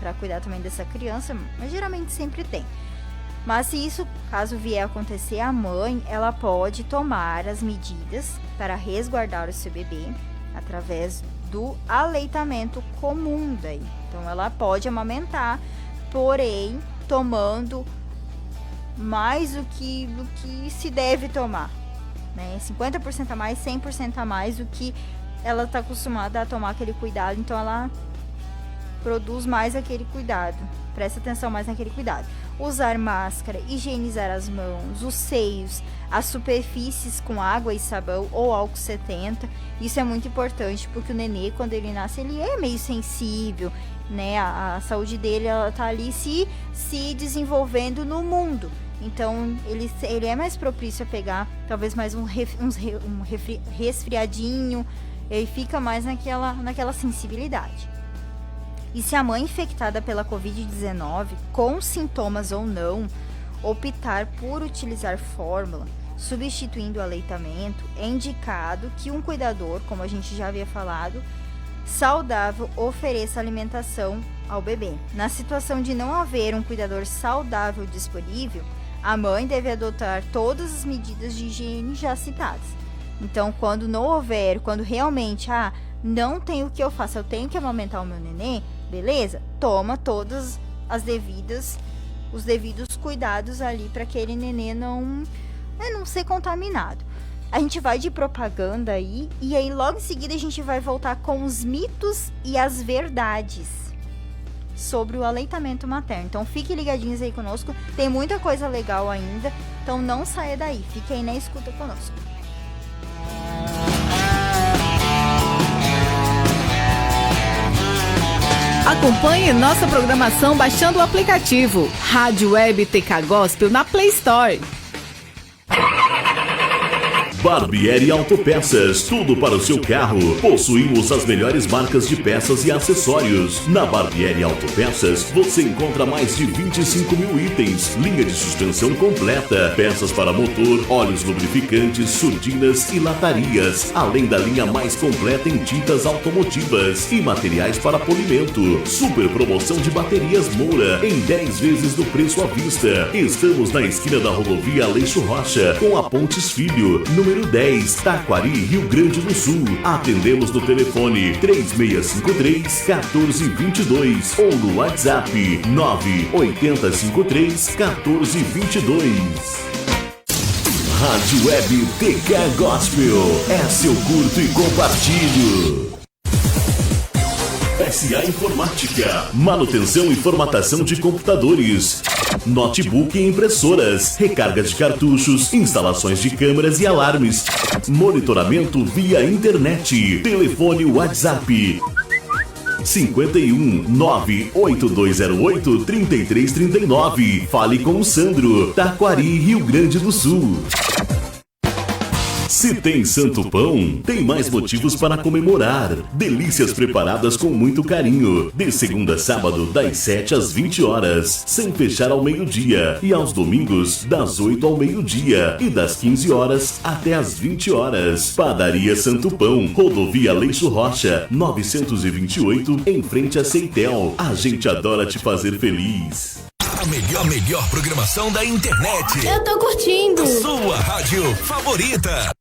para cuidar também dessa criança, mas geralmente sempre tem. Mas se isso, caso vier a acontecer, a mãe, ela pode tomar as medidas para resguardar o seu bebê através do aleitamento comum daí. Então ela pode amamentar, porém tomando mais do que se deve tomar, né? 50% a mais, 100% a mais do que ela está acostumada a tomar aquele cuidado, então ela produz mais aquele cuidado, presta atenção mais naquele cuidado. Usar máscara, higienizar as mãos, os seios, as superfícies com água e sabão ou álcool 70, isso é muito importante, porque o nenê, quando ele nasce, ele é meio sensível, né? A saúde dele, ela tá ali se desenvolvendo no mundo. Então, ele é mais propício a pegar, talvez mais um resfriadinho, ele fica mais naquela sensibilidade. E se a mãe infectada pela Covid-19, com sintomas ou não, optar por utilizar fórmula, substituindo o aleitamento, é indicado que um cuidador, como a gente já havia falado, saudável, ofereça alimentação ao bebê. Na situação de não haver um cuidador saudável disponível, a mãe deve adotar todas as medidas de higiene já citadas. Então, quando não houver, quando realmente, não tem o que eu faço, eu tenho que amamentar o meu nenê, beleza? Toma todos os devidos cuidados ali para aquele nenê não ser contaminado. A gente vai de propaganda aí, e aí logo em seguida a gente vai voltar com os mitos e as verdades sobre o aleitamento materno. Então fiquem ligadinhos aí conosco, tem muita coisa legal ainda, então não saia daí, fique aí na escuta conosco. Acompanhe nossa programação baixando o aplicativo Rádio Web TK Gospel na Play Store. Barbieri Autopeças, tudo para o seu carro. Possuímos as melhores marcas de peças e acessórios. Na Barbieri Autopeças, você encontra mais de 25 mil itens, linha de suspensão completa, peças para motor, óleos lubrificantes, surdinas e latarias, além da linha mais completa em tintas automotivas e materiais para polimento. Super promoção de baterias Moura, em 10 vezes do preço à vista. Estamos na esquina da rodovia Aleixo Rocha, com a Pontes Filho, número 10, Taquari, Rio Grande do Sul. Atendemos no telefone 3653-1422 ou no WhatsApp 98053-1422. Rádio Web TK Gospel, é seu curto e compartilho. SA Informática, manutenção e formatação de computadores, notebook e impressoras, recarga de cartuchos, instalações de câmeras e alarmes, monitoramento via internet, telefone WhatsApp 51 98208 3339. Fale com o Sandro, Taquari, Rio Grande do Sul. Se tem Santo Pão, tem mais motivos para comemorar. Delícias preparadas com muito carinho. De segunda a sábado, das 7 às 20 horas, sem fechar ao meio-dia. E aos domingos, das 8 ao meio-dia. E das 15 horas até às 20 horas. Padaria Santo Pão, Rodovia Leixo Rocha, 928, em frente a Ceitel. A gente adora te fazer feliz. A melhor programação da internet. Eu tô curtindo. Sua rádio favorita.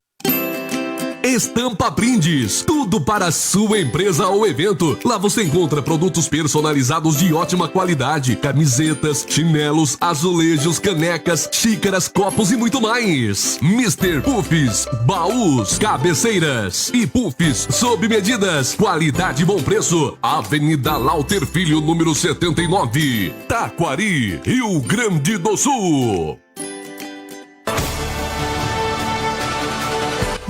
Estampa Brindes, tudo para a sua empresa ou evento. Lá você encontra produtos personalizados de ótima qualidade, camisetas, chinelos, azulejos, canecas, xícaras, copos e muito mais. Mr. Puffs, baús, cabeceiras e puffs sob medidas, qualidade e bom preço. Avenida Lauter Filho, número 79, Taquari, Rio Grande do Sul.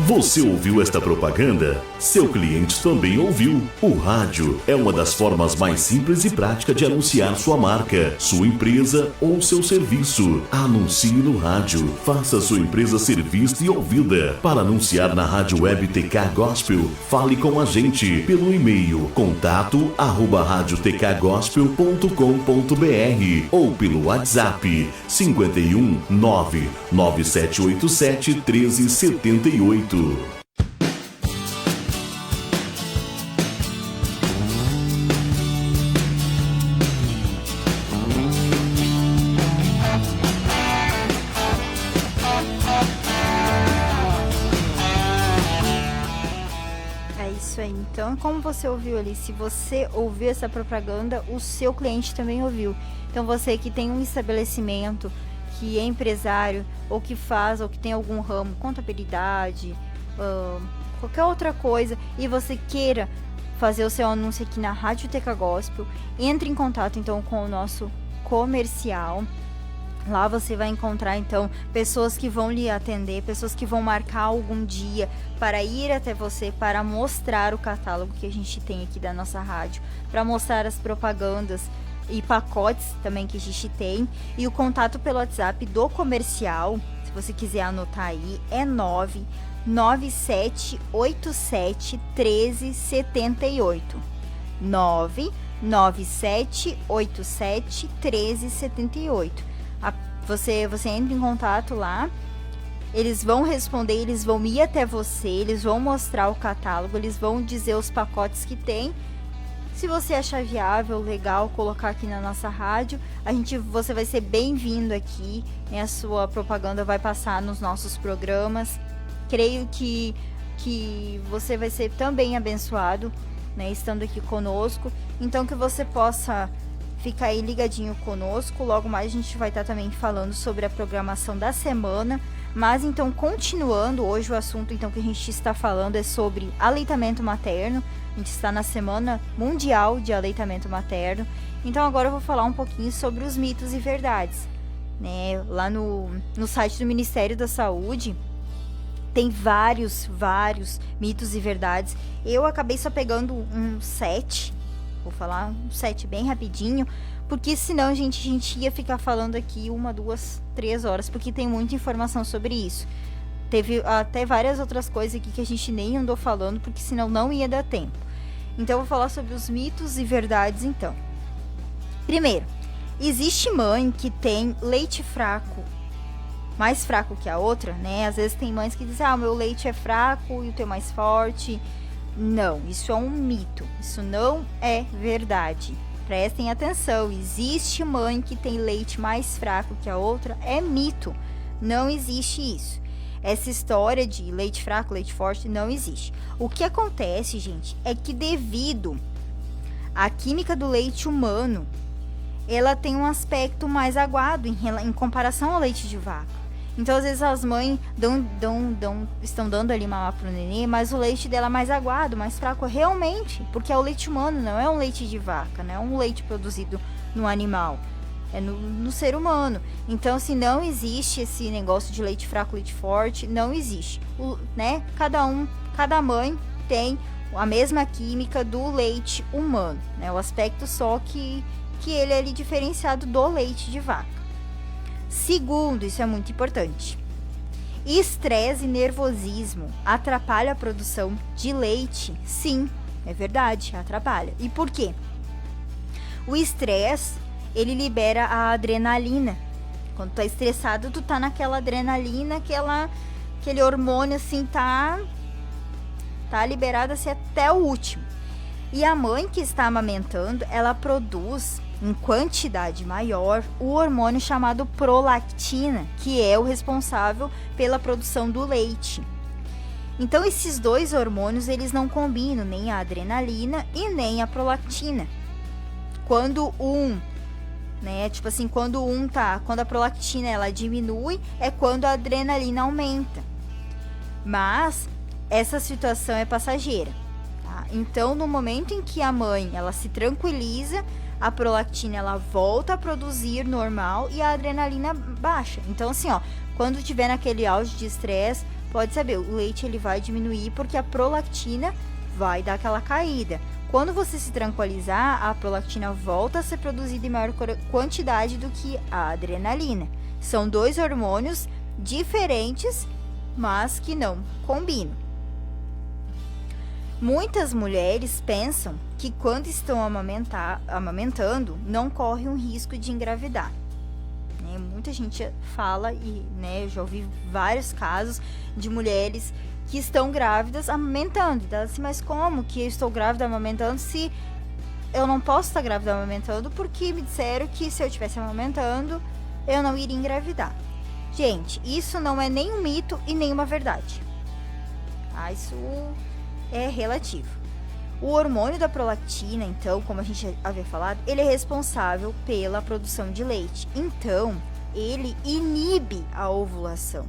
Você ouviu esta propaganda? Seu cliente também ouviu. O rádio é uma das formas mais simples e prática de anunciar sua marca, sua empresa ou seu serviço. Anuncie no rádio. Faça sua empresa ser vista e ouvida. Para anunciar na Rádio Web TK Gospel, fale com a gente pelo e-mail contato@radiotkgospel.com.br ou pelo WhatsApp 51 99787 1378. É isso aí. Então, como você ouviu ali, se você ouviu essa propaganda, o seu cliente também ouviu. Então, você que tem um estabelecimento, que é empresário, ou que faz, ou que tem algum ramo, contabilidade, qualquer outra coisa, e você queira fazer o seu anúncio aqui na Rádio TK Gospel, entre em contato então com o nosso comercial. Lá você vai encontrar então pessoas que vão lhe atender, pessoas que vão marcar algum dia para ir até você, para mostrar o catálogo que a gente tem aqui da nossa rádio, para mostrar as propagandas e pacotes também que a gente tem. E o contato pelo WhatsApp do comercial, se você quiser anotar aí, é 99787 1378. 99787 1378. Você entra em contato lá, eles vão responder, eles vão ir até você, eles vão mostrar o catálogo, eles vão dizer os pacotes que tem. Se você achar viável, legal, colocar aqui na nossa rádio, você vai ser bem-vindo aqui, né? A sua propaganda vai passar nos nossos programas. Creio que você vai ser também abençoado, né, estando aqui conosco. Então, que você possa ficar aí ligadinho conosco. Logo mais a gente vai estar também falando sobre a programação da semana. Mas então, continuando, hoje o assunto então que a gente está falando é sobre aleitamento materno. A gente está na Semana Mundial de Aleitamento Materno. Então agora eu vou falar um pouquinho sobre os mitos e verdades, né? Lá no site do Ministério da Saúde tem vários mitos e verdades. Eu acabei só pegando um 7. Vou falar um 7 bem rapidinho, porque senão a gente ia ficar falando aqui 1, 2, 3 horas, porque tem muita informação sobre isso. Teve até várias outras coisas aqui que a gente nem andou falando, porque senão não ia dar tempo. Então eu vou falar sobre os mitos e verdades então. Primeiro, existe mãe que tem leite fraco, mais fraco que a outra, né? Às vezes tem mães que dizem, o meu leite é fraco e o teu é mais forte. Não, isso é um mito, isso não é verdade. Prestem atenção, existe mãe que tem leite mais fraco que a outra, é mito, não existe isso. Essa história de leite fraco, leite forte, não existe. O que acontece, gente, é que devido à química do leite humano, ela tem um aspecto mais aguado em comparação ao leite de vaca. Então, às vezes, as mães estão dando ali mamar pro nenê, mas o leite dela é mais aguado, mais fraco, realmente, porque é o leite humano, não é um leite de vaca, não é um leite produzido no animal, é no ser humano. Então, assim, não existe esse negócio de leite fraco, leite forte, não existe, né? Cada mãe tem a mesma química do leite humano, né? O aspecto só que ele é ali diferenciado do leite de vaca. Segundo, isso é muito importante, estresse e nervosismo atrapalha a produção de leite? Sim, é verdade, atrapalha. E por quê? O estresse, ele libera a adrenalina. Quando tu tá estressado, tu tá naquela adrenalina, aquele hormônio assim, tá liberado assim até o último. E a mãe que está amamentando, ela produz em quantidade maior o hormônio chamado prolactina, que é o responsável pela produção do leite. Então esses dois hormônios, eles não combinam, nem a adrenalina e nem a prolactina. Quando quando a prolactina ela diminui, é quando a adrenalina aumenta. Mas essa situação é passageira, tá? Então no momento em que a mãe ela se tranquiliza, a prolactina ela volta a produzir normal e a adrenalina baixa. Então assim, quando tiver naquele auge de estresse, pode saber, o leite ele vai diminuir porque a prolactina vai dar aquela caída. Quando você se tranquilizar, a prolactina volta a ser produzida em maior quantidade do que a adrenalina. São dois hormônios diferentes, mas que não combinam. Muitas mulheres pensam que quando estão amamentando, não corre um risco de engravidar. Muita gente fala, e eu já ouvi vários casos de mulheres que estão grávidas amamentando. Então, assim, mas como que eu estou grávida amamentando se eu não posso estar grávida amamentando? Porque me disseram que se eu estivesse amamentando, eu não iria engravidar. Gente, isso não é nem um mito e nem uma verdade. Isso é relativo. O hormônio da prolactina, então, como a gente havia falado, ele é responsável pela produção de leite. Então, ele inibe a ovulação.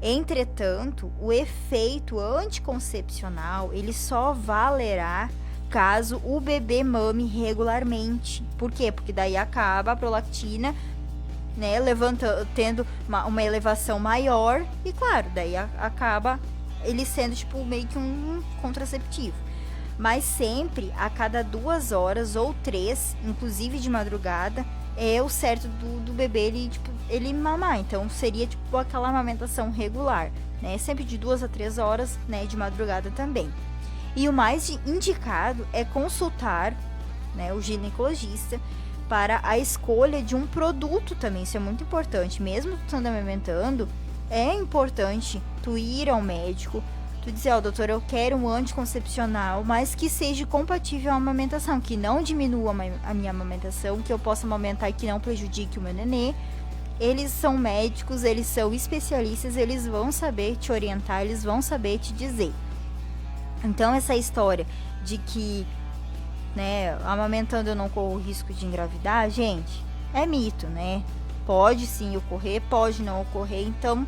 Entretanto, o efeito anticoncepcional, ele só valerá caso o bebê mame regularmente. Por quê? Porque daí acaba a prolactina, tendo uma elevação maior e, claro, daí acaba ele sendo meio que um contraceptivo. Mas sempre a cada 2 horas ou 3, inclusive de madrugada, é o certo do bebê ele mamar. Então seria aquela amamentação regular, sempre de 2 a 3 horas, de madrugada também. E o mais indicado é consultar, o ginecologista para a escolha de um produto também. Isso é muito importante. Mesmo tu estando amamentando, é importante tu ir ao médico, tu dizer, doutor, eu quero um anticoncepcional, mas que seja compatível à amamentação, que não diminua a minha amamentação, que eu possa amamentar e que não prejudique o meu nenê. Eles são médicos, eles são especialistas, eles vão saber te orientar, eles vão saber te dizer. Então essa história de que, amamentando eu não corro risco de engravidar, gente, é mito, Pode sim ocorrer, pode não ocorrer, então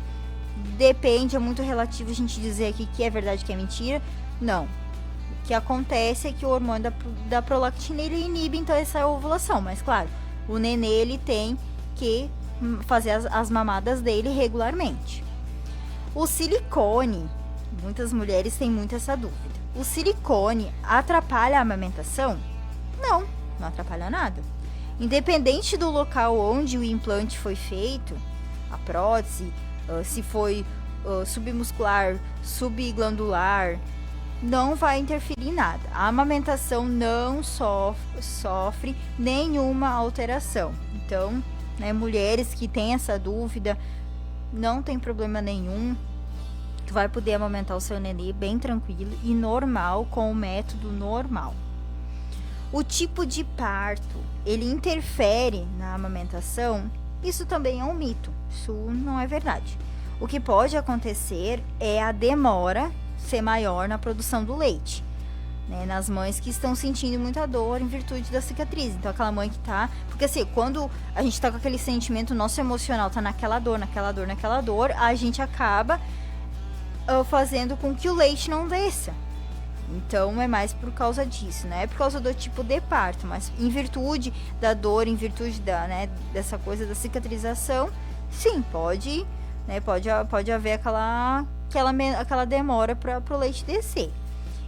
depende, é muito relativo a gente dizer aqui que é verdade, que é mentira. Não. O que acontece é que o hormônio da prolactina, ele inibe então essa ovulação. Mas claro, o nenê ele tem que fazer as mamadas dele regularmente. O silicone, muitas mulheres têm muito essa dúvida. O silicone atrapalha a amamentação? Não atrapalha nada. Independente do local onde o implante foi feito, a prótese, se foi submuscular, subglandular, não vai interferir em nada. A amamentação não sofre nenhuma alteração. Então, mulheres que têm essa dúvida, não tem problema nenhum. Tu vai poder amamentar o seu nenê bem tranquilo e normal, com o método normal. O tipo de parto, ele interfere na amamentação? Isso também é um mito, isso não é verdade. O que pode acontecer é a demora ser maior na produção do leite. né, nas mães que estão sentindo muita dor em virtude da cicatriz. Então aquela mãe que tá... Porque assim, quando a gente tá com aquele sentimento, nosso emocional tá naquela dor, a gente acaba fazendo com que o leite não desça. Então é mais por causa disso, né? É por causa do tipo de parto, mas em virtude da dor, em virtude dessa coisa da cicatrização, sim, pode haver aquela demora para o leite descer.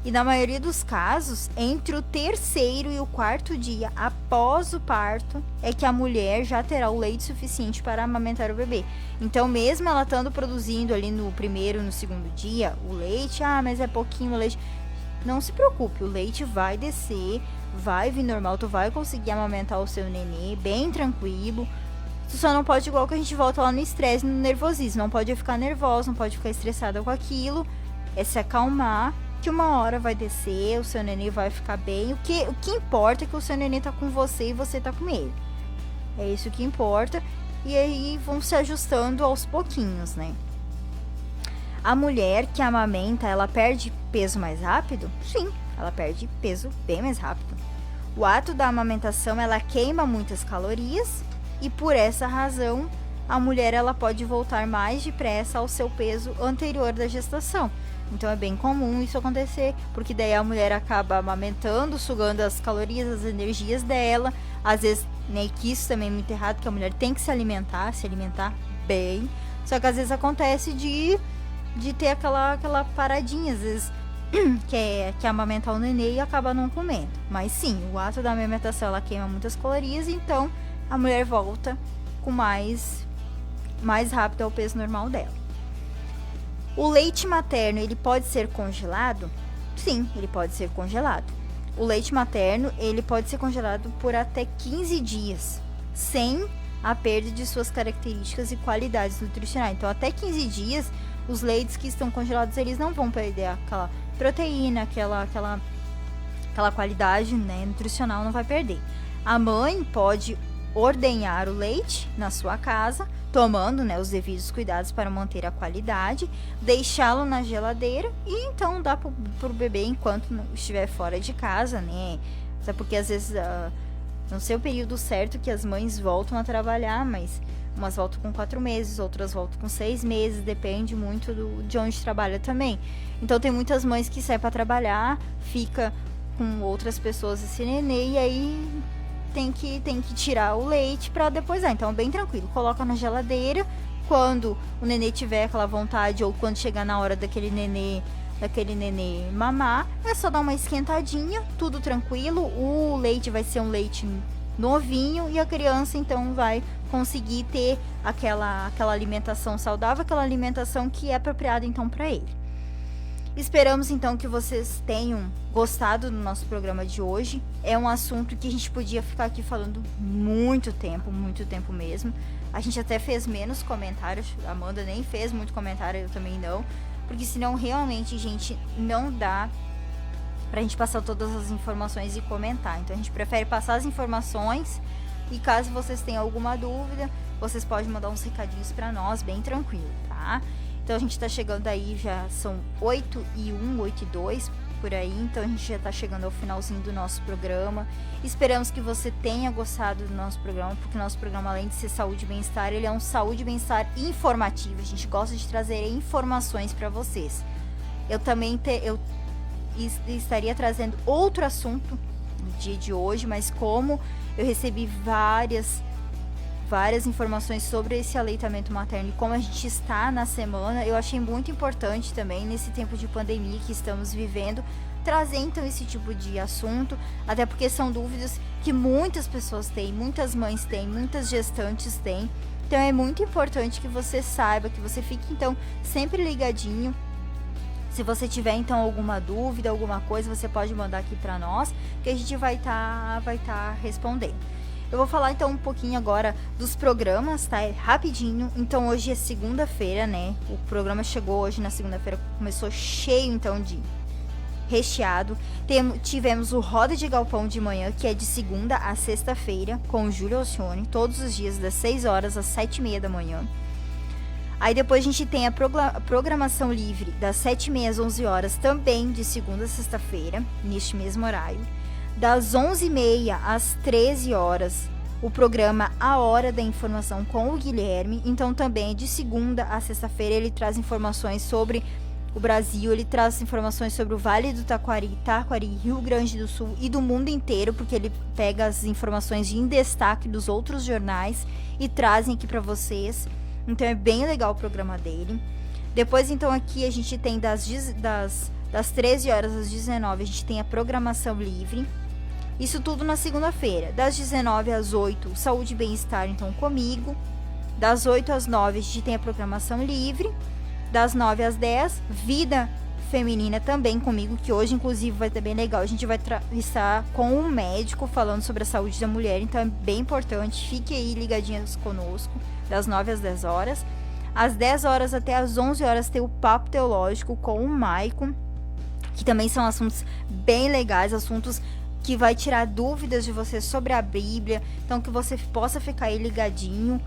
E na maioria dos casos, entre o 3º e o 4º dia após o parto, é que a mulher já terá o leite suficiente para amamentar o bebê. Então, mesmo ela estando produzindo ali no 1º, no 2º dia, o leite, mas é pouquinho o leite... Não se preocupe, o leite vai descer, vai vir normal, tu vai conseguir amamentar o seu nenê bem tranquilo. Tu só não pode, igual que a gente volta lá no estresse, no nervosismo, não pode ficar nervosa, não pode ficar estressada com aquilo, é se acalmar, que uma hora vai descer, o seu nenê vai ficar bem. O que importa é que o seu nenê tá com você e você tá com ele. É isso que importa, e aí vão se ajustando aos pouquinhos, né? A mulher que amamenta, ela perde peso mais rápido? Sim, ela perde peso bem mais rápido. O ato da amamentação, ela queima muitas calorias e por essa razão, a mulher ela pode voltar mais depressa ao seu peso anterior da gestação. Então é bem comum isso acontecer, porque daí a mulher acaba amamentando, sugando as calorias, as energias dela. Às vezes, né, que isso também é muito errado, que a mulher tem que se alimentar bem. Só que às vezes acontece de ter aquela paradinha, às vezes, que é amamentar o nenê e acaba não comendo. Mas sim, o ato da amamentação, ela queima muitas calorias, então a mulher volta com mais rápido ao peso normal dela. O leite materno, ele pode ser congelado? Sim, ele pode ser congelado. O leite materno, ele pode ser congelado por até 15 dias, sem a perda de suas características e qualidades nutricionais. Então, até 15 dias, os leites que estão congelados, eles não vão perder aquela proteína, aquela qualidade, né, nutricional, não vai perder. A mãe pode ordenhar o leite na sua casa, tomando, né, os devidos cuidados para manter a qualidade, deixá-lo na geladeira e então dá pro bebê enquanto estiver fora de casa, né? Até porque às vezes não sei o período certo que as mães voltam a trabalhar, mas umas voltam com 4 meses, outras voltam com 6 meses, depende muito de onde trabalha também. Então tem muitas mães que saem para trabalhar, fica com outras pessoas esse nenê e aí tem que tirar o leite para depois então bem tranquilo, coloca na geladeira, quando o nenê tiver aquela vontade ou quando chegar na hora daquele nenê mamar, é só dar uma esquentadinha, tudo tranquilo, o leite vai ser um leite novinho e a criança então vai conseguir ter aquela alimentação saudável, aquela alimentação que é apropriada então para ele. Esperamos então que vocês tenham gostado do nosso programa de hoje. É um assunto que a gente podia ficar aqui falando muito tempo mesmo. A gente até fez menos comentários, a Amanda nem fez muito comentário, eu também não, porque senão realmente, gente, não dá pra gente passar todas as informações e comentar. Então a gente prefere passar as informações e caso vocês tenham alguma dúvida, vocês podem mandar uns recadinhos pra nós, bem tranquilo, tá? Então a gente tá chegando aí, já são 8h01, 8h02 por aí, então a gente já tá chegando ao finalzinho do nosso programa. Esperamos que você tenha gostado do nosso programa, porque o nosso programa, além de ser saúde e bem-estar, ele é um saúde e bem-estar informativo. A gente gosta de trazer informações para vocês. Eu também estaria trazendo outro assunto no dia de hoje, mas como eu recebi várias informações sobre esse aleitamento materno e como a gente está na semana, eu achei muito importante também, nesse tempo de pandemia que estamos vivendo, trazer então esse tipo de assunto, até porque são dúvidas que muitas pessoas têm, muitas mães têm, muitas gestantes têm. Então é muito importante que você saiba, que você fique então sempre ligadinho. Se você tiver então alguma dúvida, alguma coisa, você pode mandar aqui para nós, que a gente vai estar respondendo. Eu vou falar então um pouquinho agora dos programas, tá? Rapidinho. Então hoje é segunda-feira, né? O programa chegou hoje na segunda-feira, começou cheio então de recheado. Tivemos o Roda de Galpão de manhã, que é de segunda a sexta-feira, com o Júlio Alcione, todos os dias das 6 horas às 7h30 da manhã. Aí depois a gente tem a programação livre das 7h30 às 11 horas, também de segunda a sexta-feira, neste mesmo horário. Das 11h30 às 13 horas, o programa A Hora da Informação com o Guilherme. Então também de segunda a sexta-feira ele traz informações sobre o Brasil, ele traz informações sobre o Vale do Taquari, Rio Grande do Sul e do mundo inteiro, porque ele pega as informações em destaque dos outros jornais e trazem aqui para vocês. Então é bem legal o programa dele. Depois então aqui a gente tem das 13 horas às 19, a gente tem a programação livre. Isso tudo na segunda-feira. Das 19 às 8, Saúde e Bem-Estar, então comigo. Das 8 às 9, a gente tem a programação livre. Das 9 às 10, Vida Feminina também comigo, que hoje inclusive vai ter bem legal. A gente vai estar com um médico falando sobre a saúde da mulher, então é bem importante. Fique aí ligadinhas conosco, das 9 às 10 horas. Às 10 horas até às 11 horas tem o Papo Teológico com o Maicon, que também são assuntos bem legais, assuntos que vai tirar dúvidas de você sobre a Bíblia, então que você possa ficar aí ligadinho.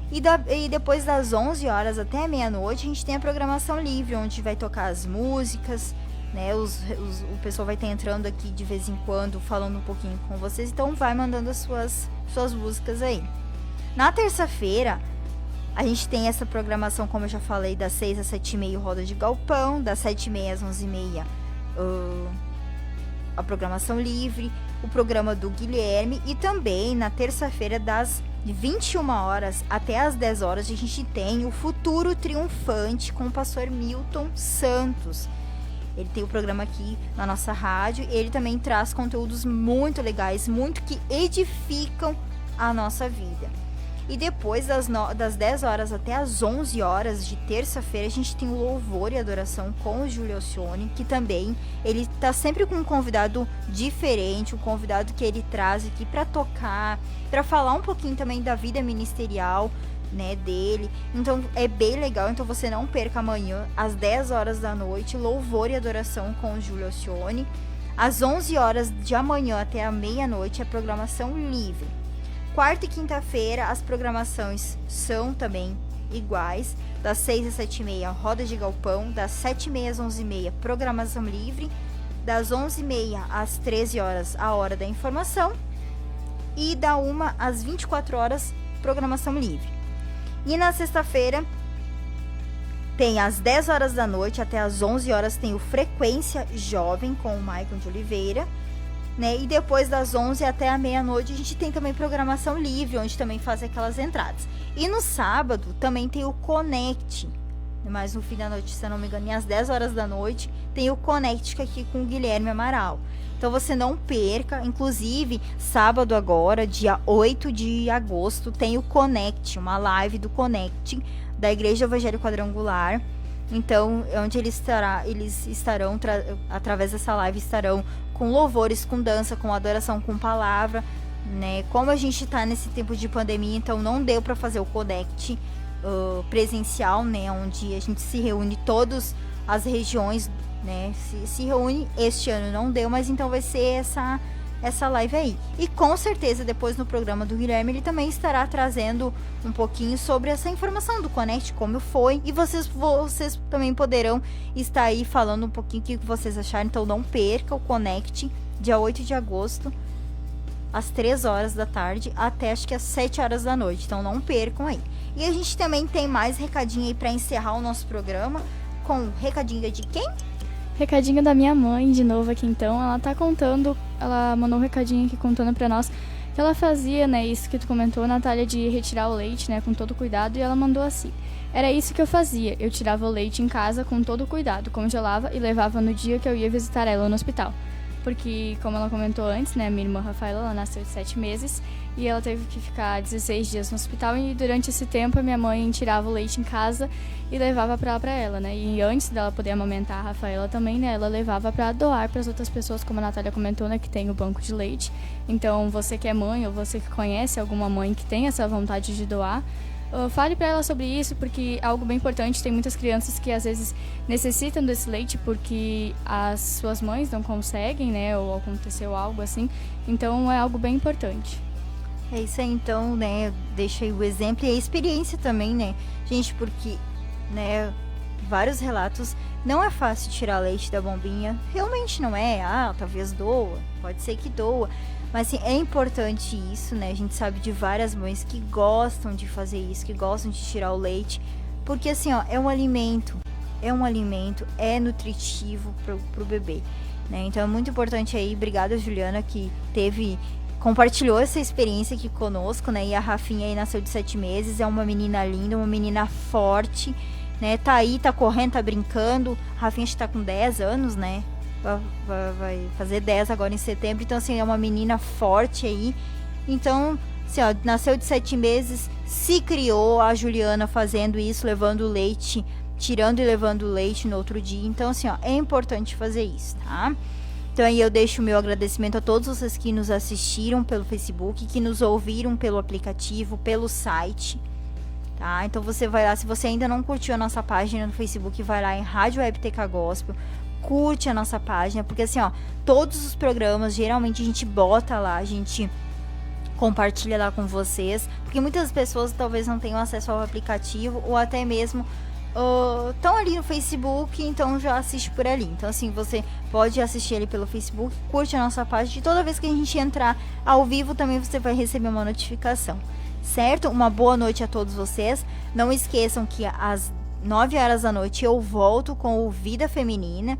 E depois das 11 horas até meia-noite a gente tem a programação livre, onde vai tocar as músicas, né? O pessoal vai estar entrando aqui de vez em quando, falando um pouquinho com vocês, então vai mandando as suas músicas aí. Na terça-feira a gente tem essa programação, como eu já falei, das 6 às 7h30 Roda de Galpão, das 7h30 às 11h30 a programação livre, o programa do Guilherme, e também na terça-feira das 21 horas até as 10 horas a gente tem o Futuro Triunfante com o pastor Milton Santos. Ele tem o programa aqui na nossa rádio, ele também traz conteúdos muito legais, muito que edificam a nossa vida. E depois das 10 horas até as 11 horas de terça-feira, a gente tem o Louvor e Adoração com o Júlio Alcione, que também, ele tá sempre com um convidado diferente, um convidado que ele traz aqui para tocar, para falar um pouquinho também da vida ministerial, né, dele. Então é bem legal, então você não perca amanhã, às 10 horas da noite, Louvor e Adoração com o Júlio Alcione. Às 11 horas de amanhã até a meia-noite, a programação livre. Quarta e quinta-feira, as programações são também iguais. Das 6 às 7h30, Roda de Galpão. Das 7h30 às 11h30, programação livre. Das 11h30 às 13 horas, a Hora da Informação. E da 1 às 24 horas, programação livre. E na sexta-feira, tem às 10 horas da noite até às 11 horas, tem o Frequência Jovem com o Maicon de Oliveira. Né? E depois das 11 até a meia-noite a gente tem também programação livre, onde também faz aquelas entradas. E no sábado também tem o Connect, mas no fim da noite, se eu não me engano, às 10 horas da noite tem o Connect aqui com o Guilherme Amaral. Então você não perca, inclusive sábado agora, dia 8 de agosto, tem o Connect, uma live do Connect da Igreja Evangelho Quadrangular. Então, onde eles estarão através dessa live, estarão com louvores, com dança, com adoração, com palavra, né? Como a gente está nesse tempo de pandemia, então não deu para fazer o Connect presencial, né? Onde a gente se reúne todas as regiões, né? Se reúne este ano, não deu, mas então vai ser essa live aí. E com certeza depois no programa do Guilherme ele também estará trazendo um pouquinho sobre essa informação do Connect, como foi, e vocês também poderão estar aí falando um pouquinho o que vocês acharam. Então não perca o Connect, dia 8 de agosto, às 3 horas da tarde até acho que às 7 horas da noite, então não percam aí. E a gente também tem mais recadinho aí para encerrar o nosso programa, com recadinho de quem? Recadinho da minha mãe, de novo aqui então. Ela tá contando, ela mandou um recadinho aqui contando pra nós que ela fazia, né, isso que tu comentou, Natália, de retirar o leite, né, com todo cuidado, e ela mandou assim: era isso que eu fazia, eu tirava o leite em casa com todo cuidado, congelava e levava no dia que eu ia visitar ela no hospital. Porque, como ela comentou antes, né, minha irmã Rafaela, ela nasceu de 7 meses e ela teve que ficar 16 dias no hospital, e durante esse tempo a minha mãe tirava o leite em casa e levava pra ela, né, e antes dela poder amamentar a Rafaela também, né, ela levava pra doar pras outras pessoas, como a Natália comentou, né, que tem o banco de leite. Então, você que é mãe ou você que conhece alguma mãe que tem essa vontade de doar, fale para ela sobre isso, porque é algo bem importante. Tem muitas crianças que às vezes necessitam desse leite porque as suas mães não conseguem, né, ou aconteceu algo assim. Então é algo bem importante. É isso aí, então, né, deixa aí o exemplo e a experiência também, né, gente, porque né, vários relatos. Não é fácil tirar leite da bombinha, realmente não é. Talvez doa, pode ser que doa, mas assim, é importante isso, né? A gente sabe de várias mães que gostam de fazer isso, que gostam de tirar o leite, porque assim, é um alimento, é nutritivo pro bebê, né? Então é muito importante aí. Obrigada, Juliana, que compartilhou essa experiência aqui conosco, né? E a Rafinha aí nasceu de 7 meses, é uma menina linda, uma menina forte, né? Tá aí, tá correndo, tá brincando. A Rafinha está com 10 anos, né? Vai fazer 10 agora em setembro. Então, assim, é uma menina forte aí. Então, assim, nasceu de 7 meses, se criou, a Juliana fazendo isso, levando leite, tirando e levando leite no outro dia. Então, assim, é importante fazer isso, tá? Então, aí eu deixo o meu agradecimento a todos vocês que nos assistiram pelo Facebook, que nos ouviram pelo aplicativo, pelo site, tá? Então você vai lá, se você ainda não curtiu a nossa página no Facebook, vai lá em Rádio Web TK Gospel, curte a nossa página, porque assim, todos os programas, geralmente a gente bota lá, a gente compartilha lá com vocês, porque muitas pessoas talvez não tenham acesso ao aplicativo, ou até mesmo estão ali no Facebook, então já assiste por ali. Então assim, você pode assistir ele pelo Facebook, curte a nossa página, e toda vez que a gente entrar ao vivo também você vai receber uma notificação, certo? Uma boa noite a todos vocês. Não esqueçam que às 9 horas da noite eu volto com o Vida Feminina,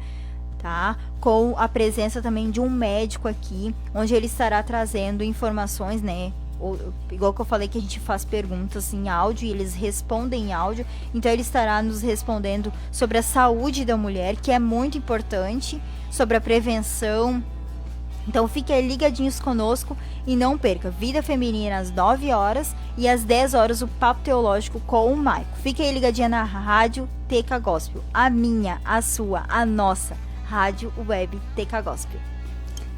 tá? Com a presença também de um médico aqui, onde ele estará trazendo informações, né? Igual que eu falei, que a gente faz perguntas em áudio e eles respondem em áudio. Então ele estará nos respondendo sobre a saúde da mulher, que é muito importante, sobre a prevenção. Então fiquem ligadinhos conosco e não perca Vida Feminina às 9 horas e às 10 horas o Papo Teológico com o Maico. Fiquem ligadinha na Rádio TK Gospel, a minha, a sua, a nossa Rádio Web TK Gospel.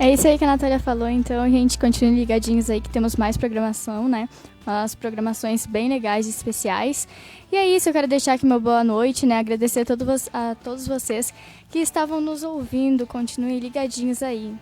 É isso aí que a Natália falou, então a gente continue ligadinhos aí que temos mais programação, né? Umas programações bem legais e especiais. E é isso, eu quero deixar aqui uma boa noite, né? Agradecer a todos vocês que estavam nos ouvindo, continuem ligadinhos aí.